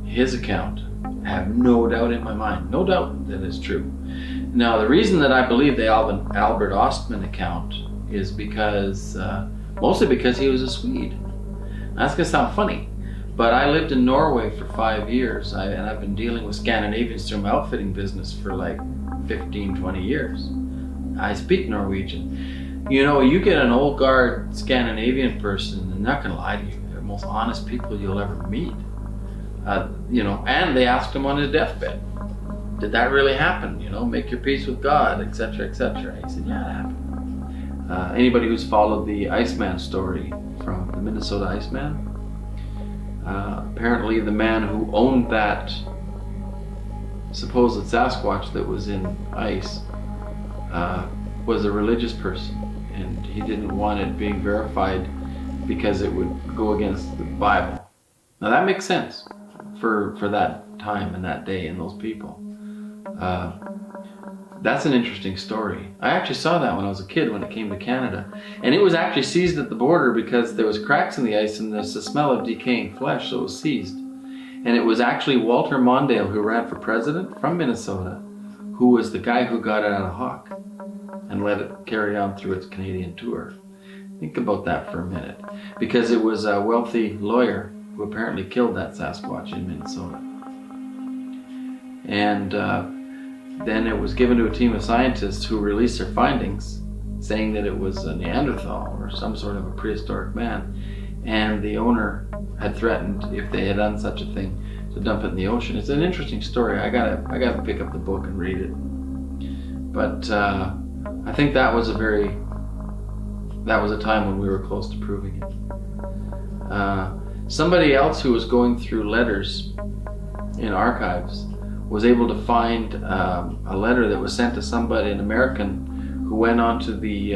His account, I have no doubt in my mind, no doubt that it's true. Now, the reason that I believe the Albert Ostman account is because, mostly because he was a Swede. That's gonna sound funny, but I lived in Norway for 5 years, and I've been dealing with Scandinavians through my outfitting business for like 15, 20 years. I speak Norwegian. You know, you get an old guard Scandinavian person, they're not gonna lie to you. They're the most honest people you'll ever meet. You know, and they asked him on his deathbed, did that really happen? You know, make your peace with God, etc., etc. He said, yeah, it happened. Anybody who's followed the Iceman story from the Minnesota Iceman, apparently the man who owned that supposed Sasquatch that was in ice was a religious person, and he didn't want it being verified because it would go against the Bible. Now that makes sense for that time and that day and those people. That's an interesting story. I actually saw that when I was a kid when it came to Canada, and it was actually seized at the border because there was cracks in the ice and there's the smell of decaying flesh, so it was seized. And it was actually Walter Mondale, who ran for president from Minnesota, who was the guy who got it out of Hawk and let it carry on through its Canadian tour. Think about that for a minute, because it was a wealthy lawyer who apparently killed that Sasquatch in Minnesota. And then it was given to a team of scientists who released their findings saying that it was a Neanderthal or some sort of a prehistoric man. And the owner had threatened, if they had done such a thing, to dump it in the ocean. It's an interesting story. I gotta pick up the book and read it. But I think that was a time when we were close to proving it. Somebody else who was going through letters in archives was able to find a letter that was sent to somebody, an American, who went on to the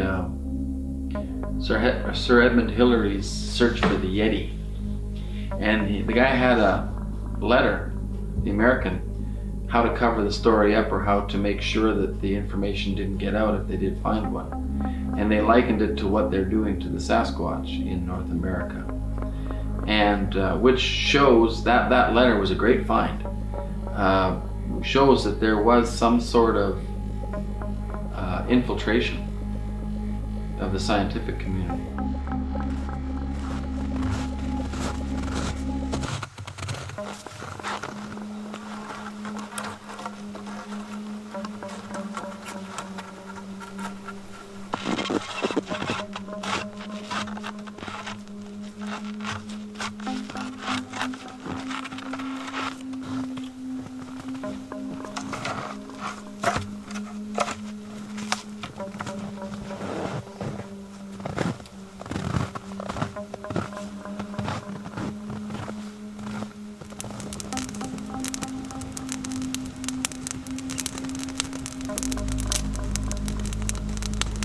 Sir Edmund Hillary's search for the Yeti. And the guy had a letter, the American, how to cover the story up or how to make sure that the information didn't get out if they did find one. And they likened it to what they're doing to the Sasquatch in North America. And which shows that letter was a great find. Shows that there was some sort of infiltration of the scientific community.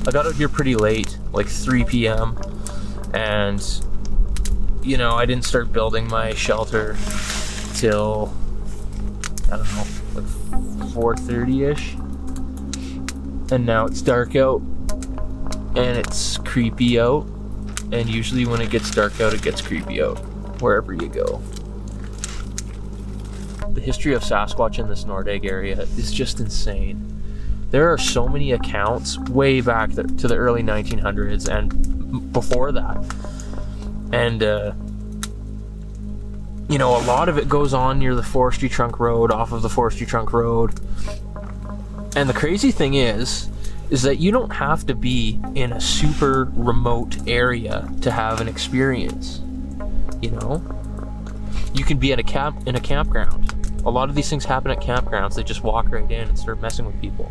I got out here pretty late, like 3 p.m. and you know, I didn't start building my shelter till, I don't know, like 4:30ish. And now it's dark out and it's creepy out. And usually when it gets dark out, it gets creepy out wherever you go. The history of Sasquatch in this Nordegg area is just insane. There are so many accounts way back to the early 1900s and before that. And, you know, a lot of it goes on near the Forestry Trunk Road, off of the Forestry Trunk Road. And the crazy thing is that you don't have to be in a super remote area to have an experience. You know? You can be in a campground. A lot of these things happen at campgrounds. They just walk right in and start messing with people.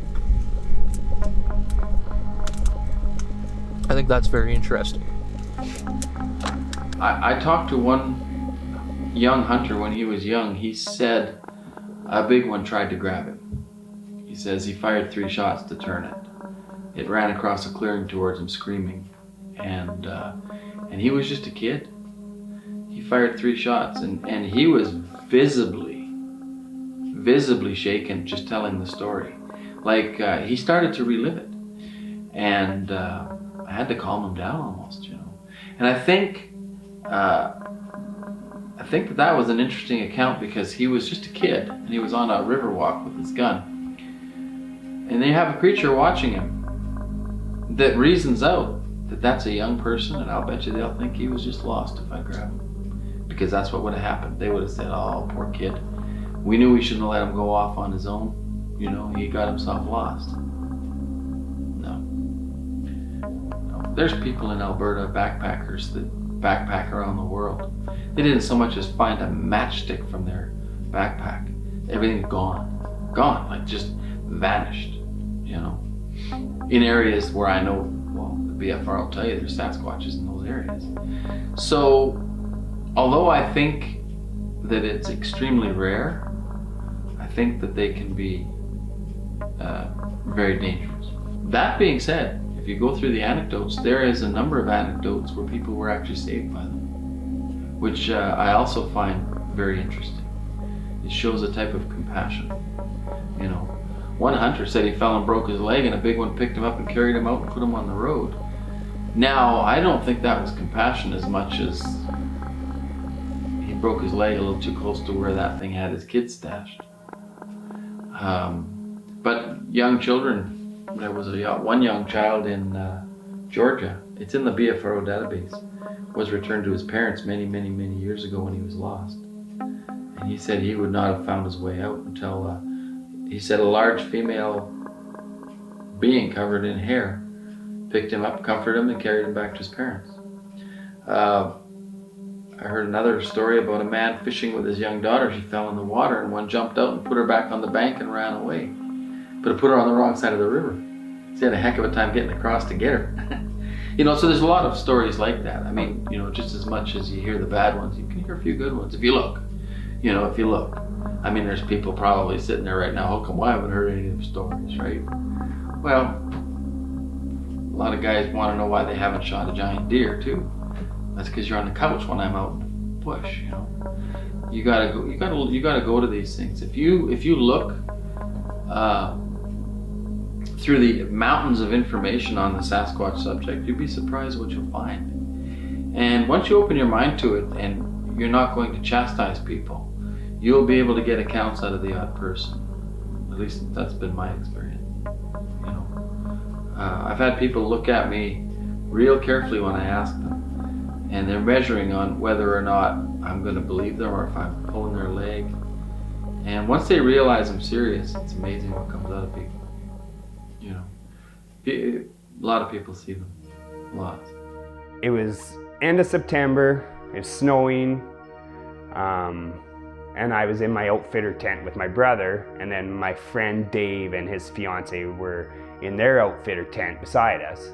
I think that's very interesting. I talked to one young hunter when he was young. He said a big one tried to grab him. He says he fired 3 shots to turn it. It ran across a clearing towards him screaming. And he was just a kid. He fired 3 shots and he was visibly shaken just telling the story. Like he started to relive it. And I had to calm him down almost, you know. And I think that was an interesting account because he was just a kid and he was on a river walk with his gun. And they have a creature watching him that reasons out that that's a young person, and I'll bet you they'll think he was just lost if I grab him. Because that's what would have happened. They would have said, oh, poor kid. We knew we shouldn't have let him go off on his own. You know, he got himself lost. There's people in Alberta, backpackers, that backpack around the world. They didn't so much as find a matchstick from their backpack. Everything's gone, like just vanished, you know. In areas where I know, well, the BFR will tell you there's Sasquatches in those areas. So, although I think that it's extremely rare, I think that they can be very dangerous. That being said, if you go through the anecdotes, there is a number of anecdotes where people were actually saved by them, which I also find very interesting. It shows a type of compassion. You know, one hunter said he fell and broke his leg and a big one picked him up and carried him out and put him on the road. Now, I don't think that was compassion as much as he broke his leg a little too close to where that thing had his kids stashed. But young children, there was one young child in Georgia, it's in the BFRO database, was returned to his parents many, many, many years ago when he was lost. And he said he would not have found his way out until, he said a large female being covered in hair picked him up, comforted him, and carried him back to his parents. I heard another story about a man fishing with his young daughter. She fell in the water, and one jumped out and put her back on the bank and ran away. But it put her on the wrong side of the river. She had a heck of a time getting across to get her. So there's a lot of stories like that. I mean, just as much as you hear the bad ones, you can hear a few good ones if you look. If you look. I mean, there's people probably sitting there right now, how come I haven't heard any of the stories, right? Well, a lot of guys want to know why they haven't shot a giant deer too. That's because you're on the couch when I'm out in the bush. You gotta go to these things. If you look through the mountains of information on the Sasquatch subject, you'd be surprised what you'll find. And once you open your mind to it, and you're not going to chastise people, you'll be able to get accounts out of the odd person. At least that's been my experience. I've had people look at me real carefully when I ask them, and they're measuring on whether or not I'm going to believe them or if I'm pulling their leg. And once they realize I'm serious, it's amazing what comes out of people. A lot of people see them. Lots. It was end of September, it was snowing, and I was in my outfitter tent with my brother, and then my friend Dave and his fiance were in their outfitter tent beside us.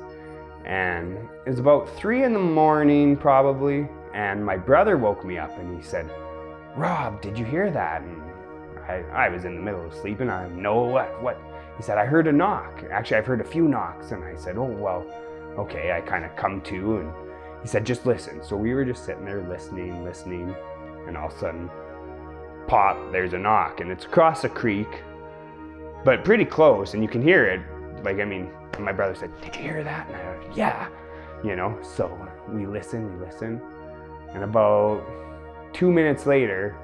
And it was about 3 a.m. probably, and my brother woke me up and he said, "Rob, did you hear that?" And I was in the middle of sleeping. No, what? He said, "I heard a knock. Actually, I've heard a few knocks." And I said, "Oh, well, okay." I kind of come to, and he said, "Just listen." So we were just sitting there listening, and all of a sudden, pop, there's a knock, and it's across a creek, but pretty close, and you can hear it. And my brother said, "Did you hear that?" And I went, "Yeah." So we listen, and about 2 minutes later,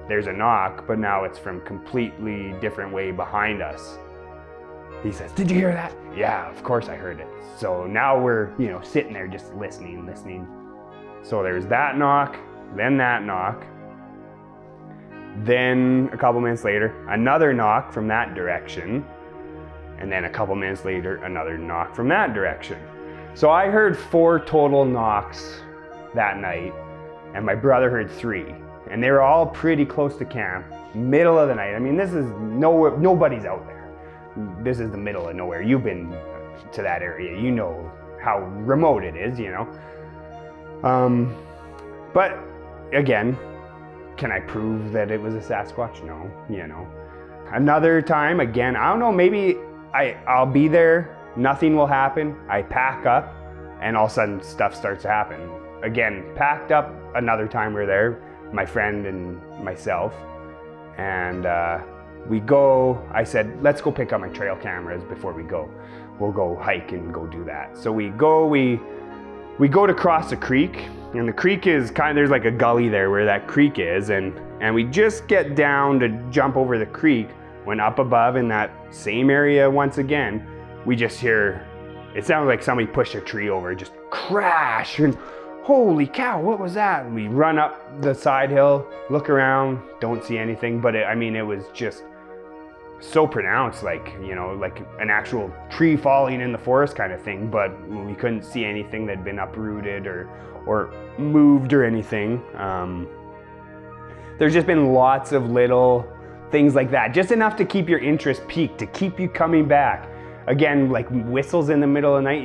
there's a knock, but now it's from completely different way behind us. He says, "Did you hear that?" "Yeah, of course I heard it." So now we're, sitting there just listening. So there's that knock, then that knock. Then a couple minutes later, another knock from that direction. And then a couple minutes later, another knock from that direction. So I heard 4 total knocks that night, and my brother heard 3. And they were all pretty close to camp, middle of the night. I mean, this is nobody's out there. This is the middle of nowhere. You've been to that area. You know how remote it is, But again, can I prove that it was a Sasquatch? No, Another time, again, I don't know, maybe I'll be there, nothing will happen. I pack up, and all of a sudden stuff starts to happen. Again, packed up another time we're there, my friend and myself, and we go. I said, "Let's go pick up my trail cameras before we go. We'll go hike and go do that." So we go to cross a creek, and the creek is there's like a gully there where that creek is, and we just get down to jump over the creek when up above in that same area once again, we just hear, it sounds like somebody pushed a tree over, just crash, and holy cow, what was that? And we run up the side hill, look around, don't see anything, but it was just so pronounced, like an actual tree falling in the forest kind of thing, but we couldn't see anything that had been uprooted or moved or anything. There's just been lots of little things like that, just enough to keep your interest peaked, to keep you coming back. Again, like whistles in the middle of the night,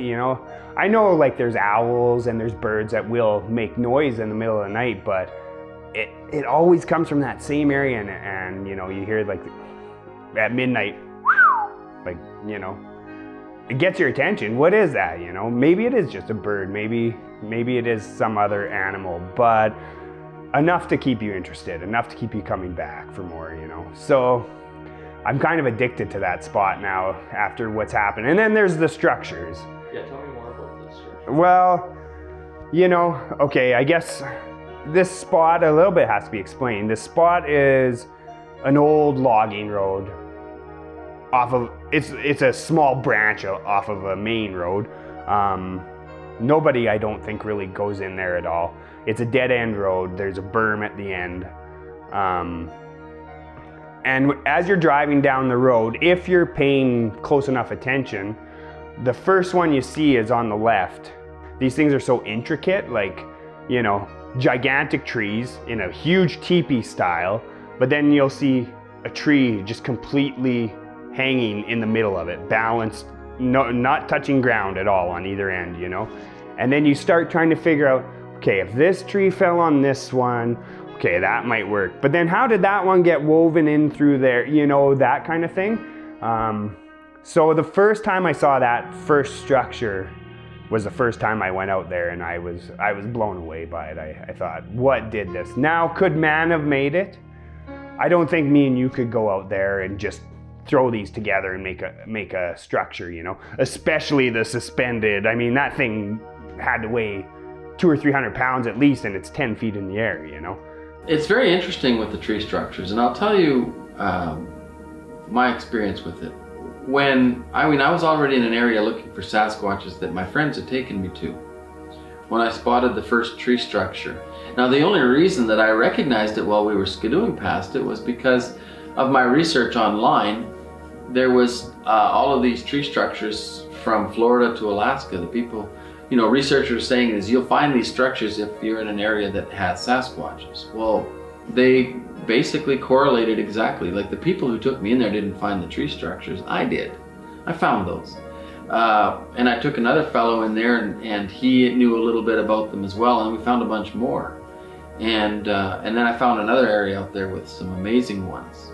I know there's owls and there's birds that will make noise in the middle of the night, but it always comes from that same area, and you hear at midnight, it gets your attention. What is that? Maybe it is just a bird, maybe it is some other animal, but enough to keep you interested, enough to keep you coming back for more, So I'm kind of addicted to that spot now after what's happened. And then there's the structures. Yeah, tell me more about the structure. Well, okay, I guess this spot, a little bit has to be explained. This spot is an old logging road it's a small branch off of a main road. Nobody, I don't think, really goes in there at all. It's a dead-end road. There's a berm at the end. And as you're driving down the road, if you're paying close enough attention, the first one you see is on the left. These things are so intricate, like, you know, gigantic trees in a huge teepee style, but then you'll see a tree just completely hanging in the middle of it, balanced, not touching ground at all on either end, you know? And then you start trying to figure out, okay, if this tree fell on this one, okay, that might work. But then how did that one get woven in through there, you know, that kind of thing? So the first time I saw that first structure was the first time I went out there, and I was blown away by it. I thought, what did this? Now, could man have made it? I don't think me and you could go out there and just throw these together and make a structure, you know, especially the suspended. I mean, that thing had to weigh 200 or 300 pounds at least, and it's 10 feet in the air, you know. It's very interesting with the tree structures, and I'll tell you my experience with it. I was already in an area looking for Sasquatches that my friends had taken me to when I spotted the first tree structure. Now, the only reason that I recognized it while we were skidooing past it was because of my research online. There was all of these tree structures from Florida to Alaska. The people, you know, researchers saying is you'll find these structures if you're in an area that has Sasquatches. Well, they basically correlated exactly. Like, the people who took me in there didn't find the tree structures. I did. I found those. And I took another fellow in there, and he knew a little bit about them as well, and we found a bunch more. And then I found another area out there with some amazing ones.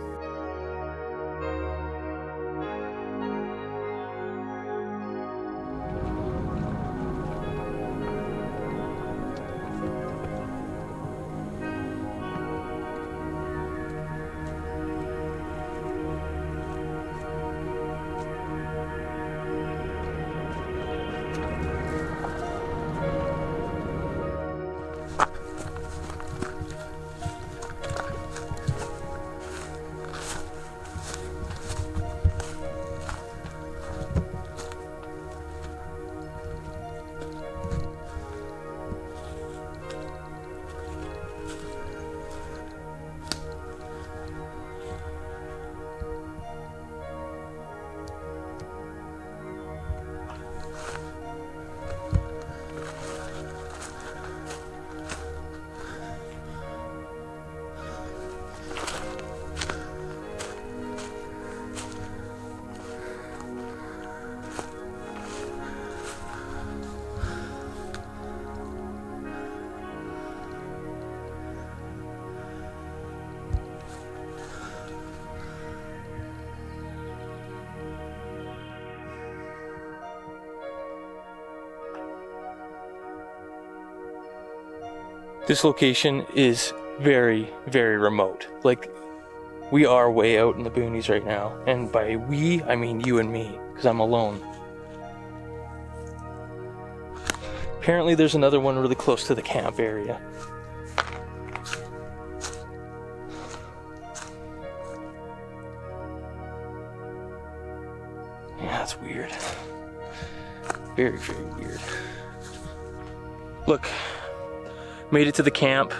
This location is very, very remote. Like, we are way out in the boonies right now. And by we, I mean you and me, because I'm alone. Apparently there's another one really close to the camp area. Yeah, that's weird. Very, very weird. Look. Made it to the camp.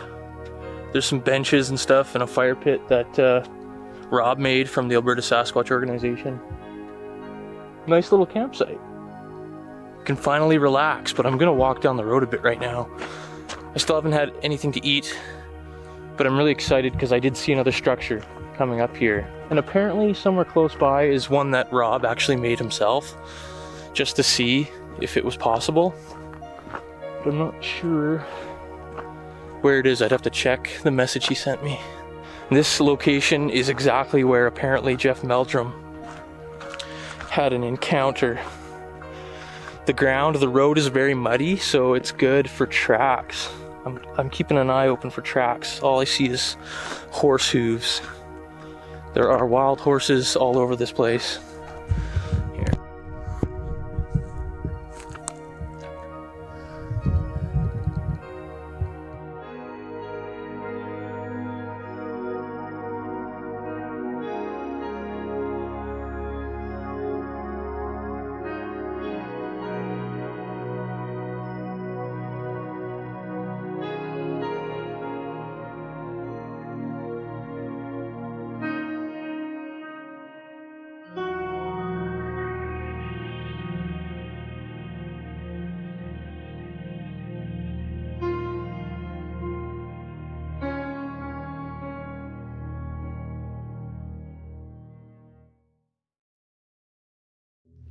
There's some benches and stuff and a fire pit that Rob made from the Alberta Sasquatch organization. Nice little campsite. Can finally relax, but I'm gonna walk down the road a bit right now. I still haven't had anything to eat, but I'm really excited because I did see another structure coming up here. And apparently somewhere close by is one that Rob actually made himself, just to see if it was possible. But I'm not sure where it is. I'd have to check the message he sent me. This location is exactly where apparently Jeff Meldrum had an encounter. The road is very muddy, so it's good for tracks. I'm keeping an eye open for tracks. All I see is horse hooves. There are wild horses all over this place. Here.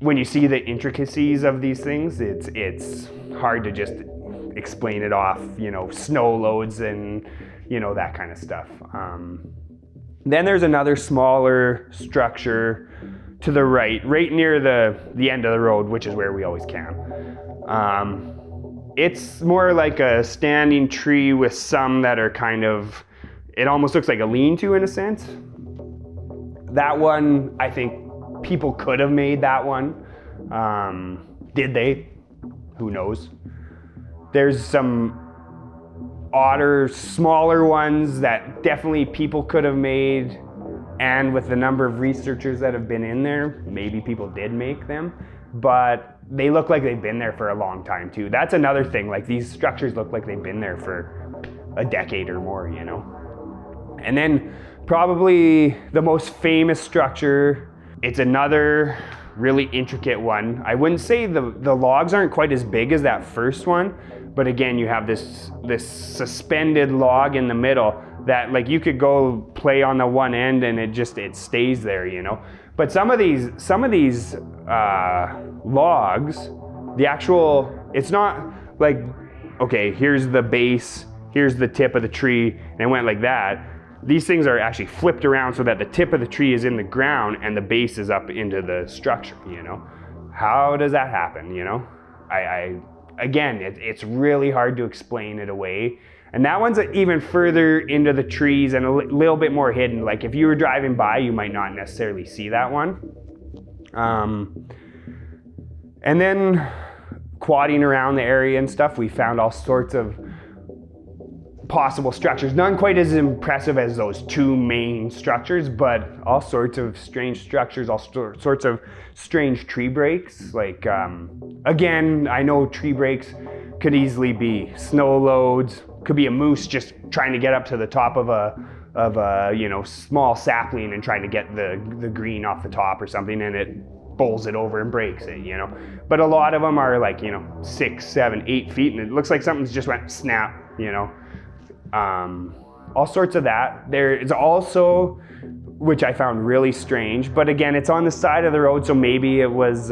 when you see the intricacies of these things, it's hard to just explain it off, you know, snow loads and, you know, that kind of stuff. Then there's another smaller structure to the right near the end of the road, which is where we always camp. It's more like a standing tree with some that are kind of, it almost looks like a lean-to in a sense. That one, I think people could have made that one. Did they? Who knows? There's some odder, smaller ones that definitely people could have made, and with the number of researchers that have been in there, maybe people did make them, but they look like they've been there for a long time too. That's another thing, like these structures look like they've been there for a decade or more, you know. And then probably the most famous structure, it's another really intricate one. I wouldn't say the logs aren't quite as big as that first one, but again, you have this suspended log in the middle that, like, you could go play on the one end and it stays there, you know. But some of these logs, the actual, it's not like, okay, here's the base, here's the tip of the tree, and it went like that. These things are actually flipped around so that the tip of the tree is in the ground and the base is up into the structure, you know. How does that happen, you know? Again, it's really hard to explain it away. And that one's even further into the trees and a little bit more hidden. Like if you were driving by, you might not necessarily see that one. And then quadding around the area and stuff, we found all sorts of possible structures. None quite as impressive as those two main structures, but all sorts of strange structures, all sorts of strange tree breaks. Like, again, I know tree breaks could easily be snow loads, could be a moose just trying to get up to the top of a you know, small sapling and trying to get the green off the top or something, and it bowls it over and breaks it, you know. But a lot of them are like, you know, 6, 7, 8 feet, and it looks like something's just went snap, you know. All sorts of that. There is also, which I found really strange, but again, it's on the side of the road, so maybe it was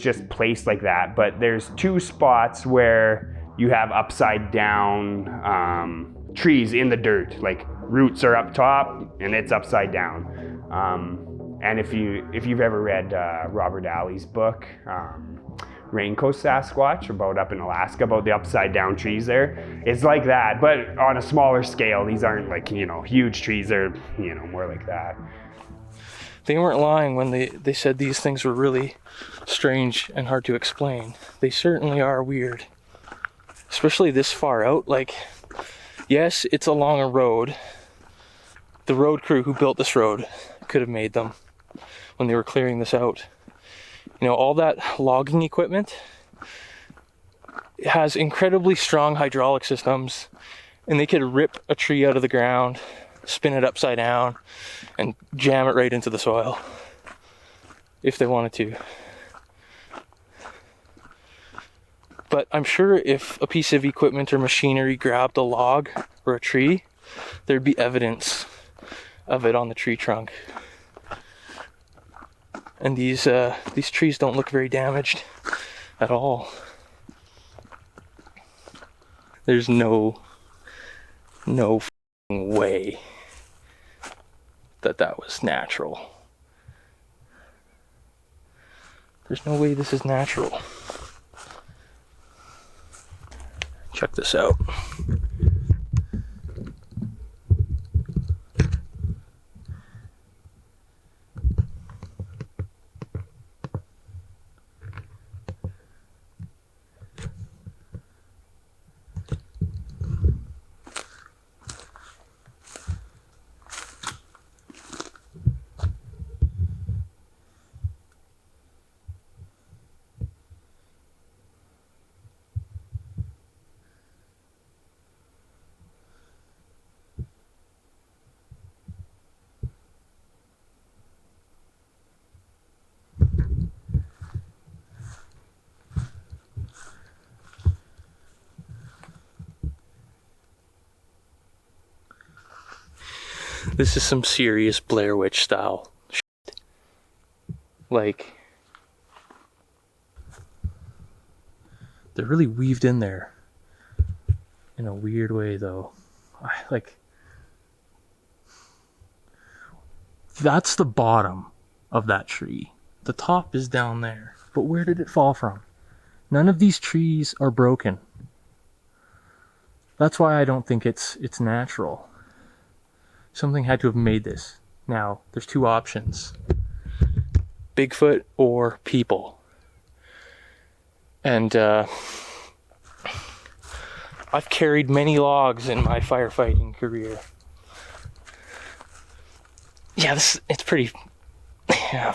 just placed like that. But there's 2 spots where you have upside down trees in the dirt, like roots are up top and it's upside down. And if you've ever read Robert Alley's book, Raincoast Sasquatch, about up in Alaska, about the upside down trees there, it's like that, but on a smaller scale. These aren't like, you know, huge trees, they're, you know, more like that. They weren't lying when they said these things were really strange and hard to explain. They certainly are weird, especially this far out. Like, yes, it's along a road. The road crew who built this road could have made them when they were clearing this out. You know, all that logging equipment has incredibly strong hydraulic systems, and they could rip a tree out of the ground, spin it upside down, and jam it right into the soil if they wanted to. But I'm sure if a piece of equipment or machinery grabbed a log or a tree, there'd be evidence of it on the tree trunk. And these trees don't look very damaged at all. There's no way that was natural. There's no way this is natural. Check this out. This is some serious Blair Witch style shit. Like, They're really weaved in there in a weird way, though. That's the bottom of that tree. The top is down there. But where did it fall from? None of these trees are broken. That's why I don't think it's natural. Something had to have made this. Now, there's two options. Bigfoot or people. And I've carried many logs in my firefighting career. Yeah, it's pretty... Yeah.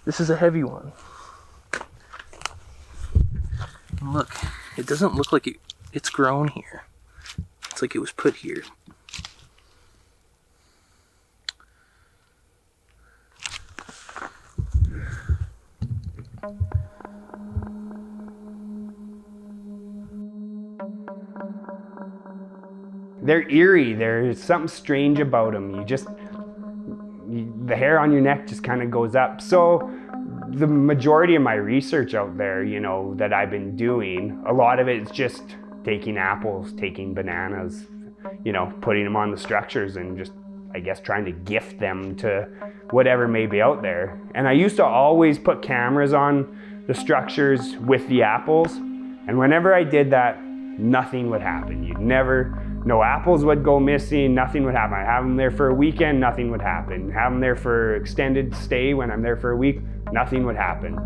This is a heavy one. Look, it doesn't look like it's grown here. It's like it was put here. They're eerie. There's something strange about them. The hair on your neck just kind of goes up. So the majority of my research out there, that I've been doing, a lot of it is just taking apples, taking bananas, putting them on the structures and just, I guess, trying to gift them to whatever may be out there. And I used to always put cameras on the structures with the apples. And whenever I did that, nothing would happen. No apples would go missing, nothing would happen. I'd have them there for a weekend, nothing would happen. Have them there for extended stay when I'm there for a week, nothing would happen.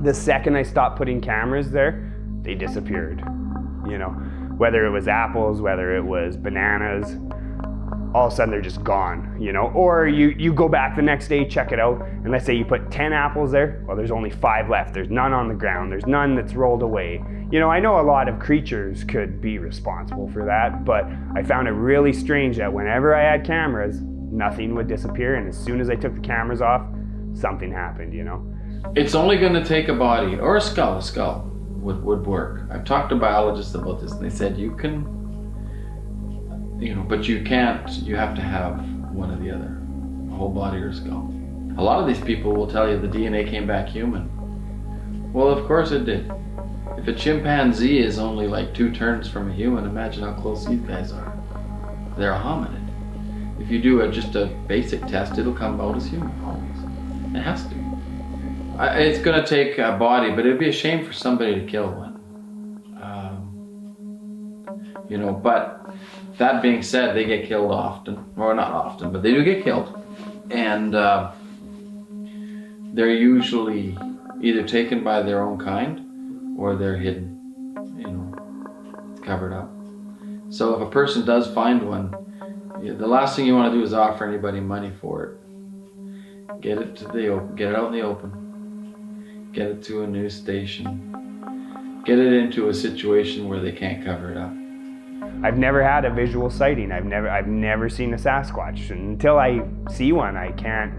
The second I stopped putting cameras there, they disappeared. Whether it was apples, whether it was bananas, all of a sudden they're just gone, Or you go back the next day, check it out, and let's say you put 10 apples there, well, there's only 5 left. There's none on the ground. There's none that's rolled away. I know a lot of creatures could be responsible for that, but I found it really strange that whenever I had cameras, nothing would disappear, and as soon as I took the cameras off, something happened, It's only going to take a body or a skull would work. I've talked to biologists about this, and they said you can, but you can't, you have to have one or the other, a whole body or a skull. A lot of these people will tell you the DNA came back human. Well, of course it did. If a chimpanzee is only like 2 turns from a human, imagine how close these guys are. They're a hominid. If you do just a basic test, it'll come out as human always. It has to. It's going to take a body, but it'd be a shame for somebody to kill one. But that being said, they get killed often. Or not often, but they do get killed. And they're usually either taken by their own kind or they're hidden, covered up. So if a person does find one, the last thing you want to do is offer anybody money for it. Get it out in the open. Get it to a news station. Get it into a situation where they can't cover it up. I've never had a visual sighting. I've never seen a Sasquatch. Until I see one, I can't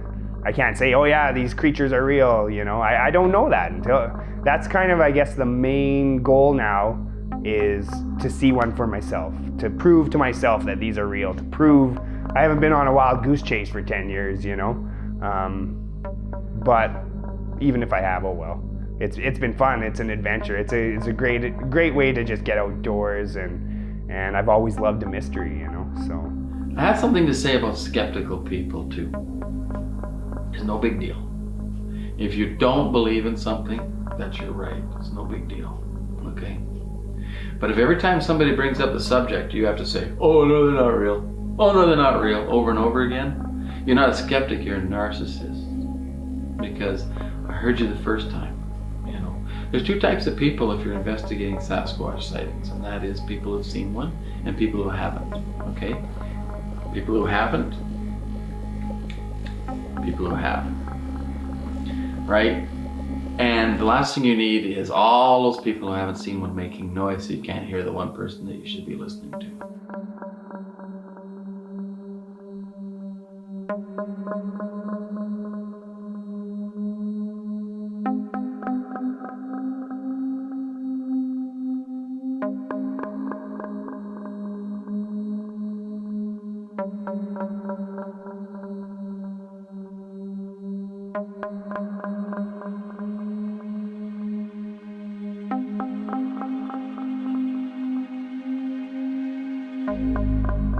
say, oh yeah, these creatures are real. I don't know that until. That's kind of, I guess, the main goal now is to see one for myself, to prove to myself that these are real, to prove I haven't been on a wild goose chase for 10 years, but even if I have, oh well. It's been fun. It's an adventure. It's a great way to just get outdoors, and I've always loved a mystery, so. I have something to say about skeptical people too. It's no big deal. If you don't believe in something, that's your right. It's no big deal. Okay? But if every time somebody brings up the subject, you have to say, oh no, they're not real. Oh no, they're not real, over and over again, you're not a skeptic, you're a narcissist. Because I heard you the first time. There's 2 types of people if you're investigating Sasquatch sightings, and that is people who've seen one and people who haven't. Okay? People who haven't. People who have. Right? And the last thing you need is all those people who haven't seen one making noise so you can't hear the one person that you should be listening to. Bye.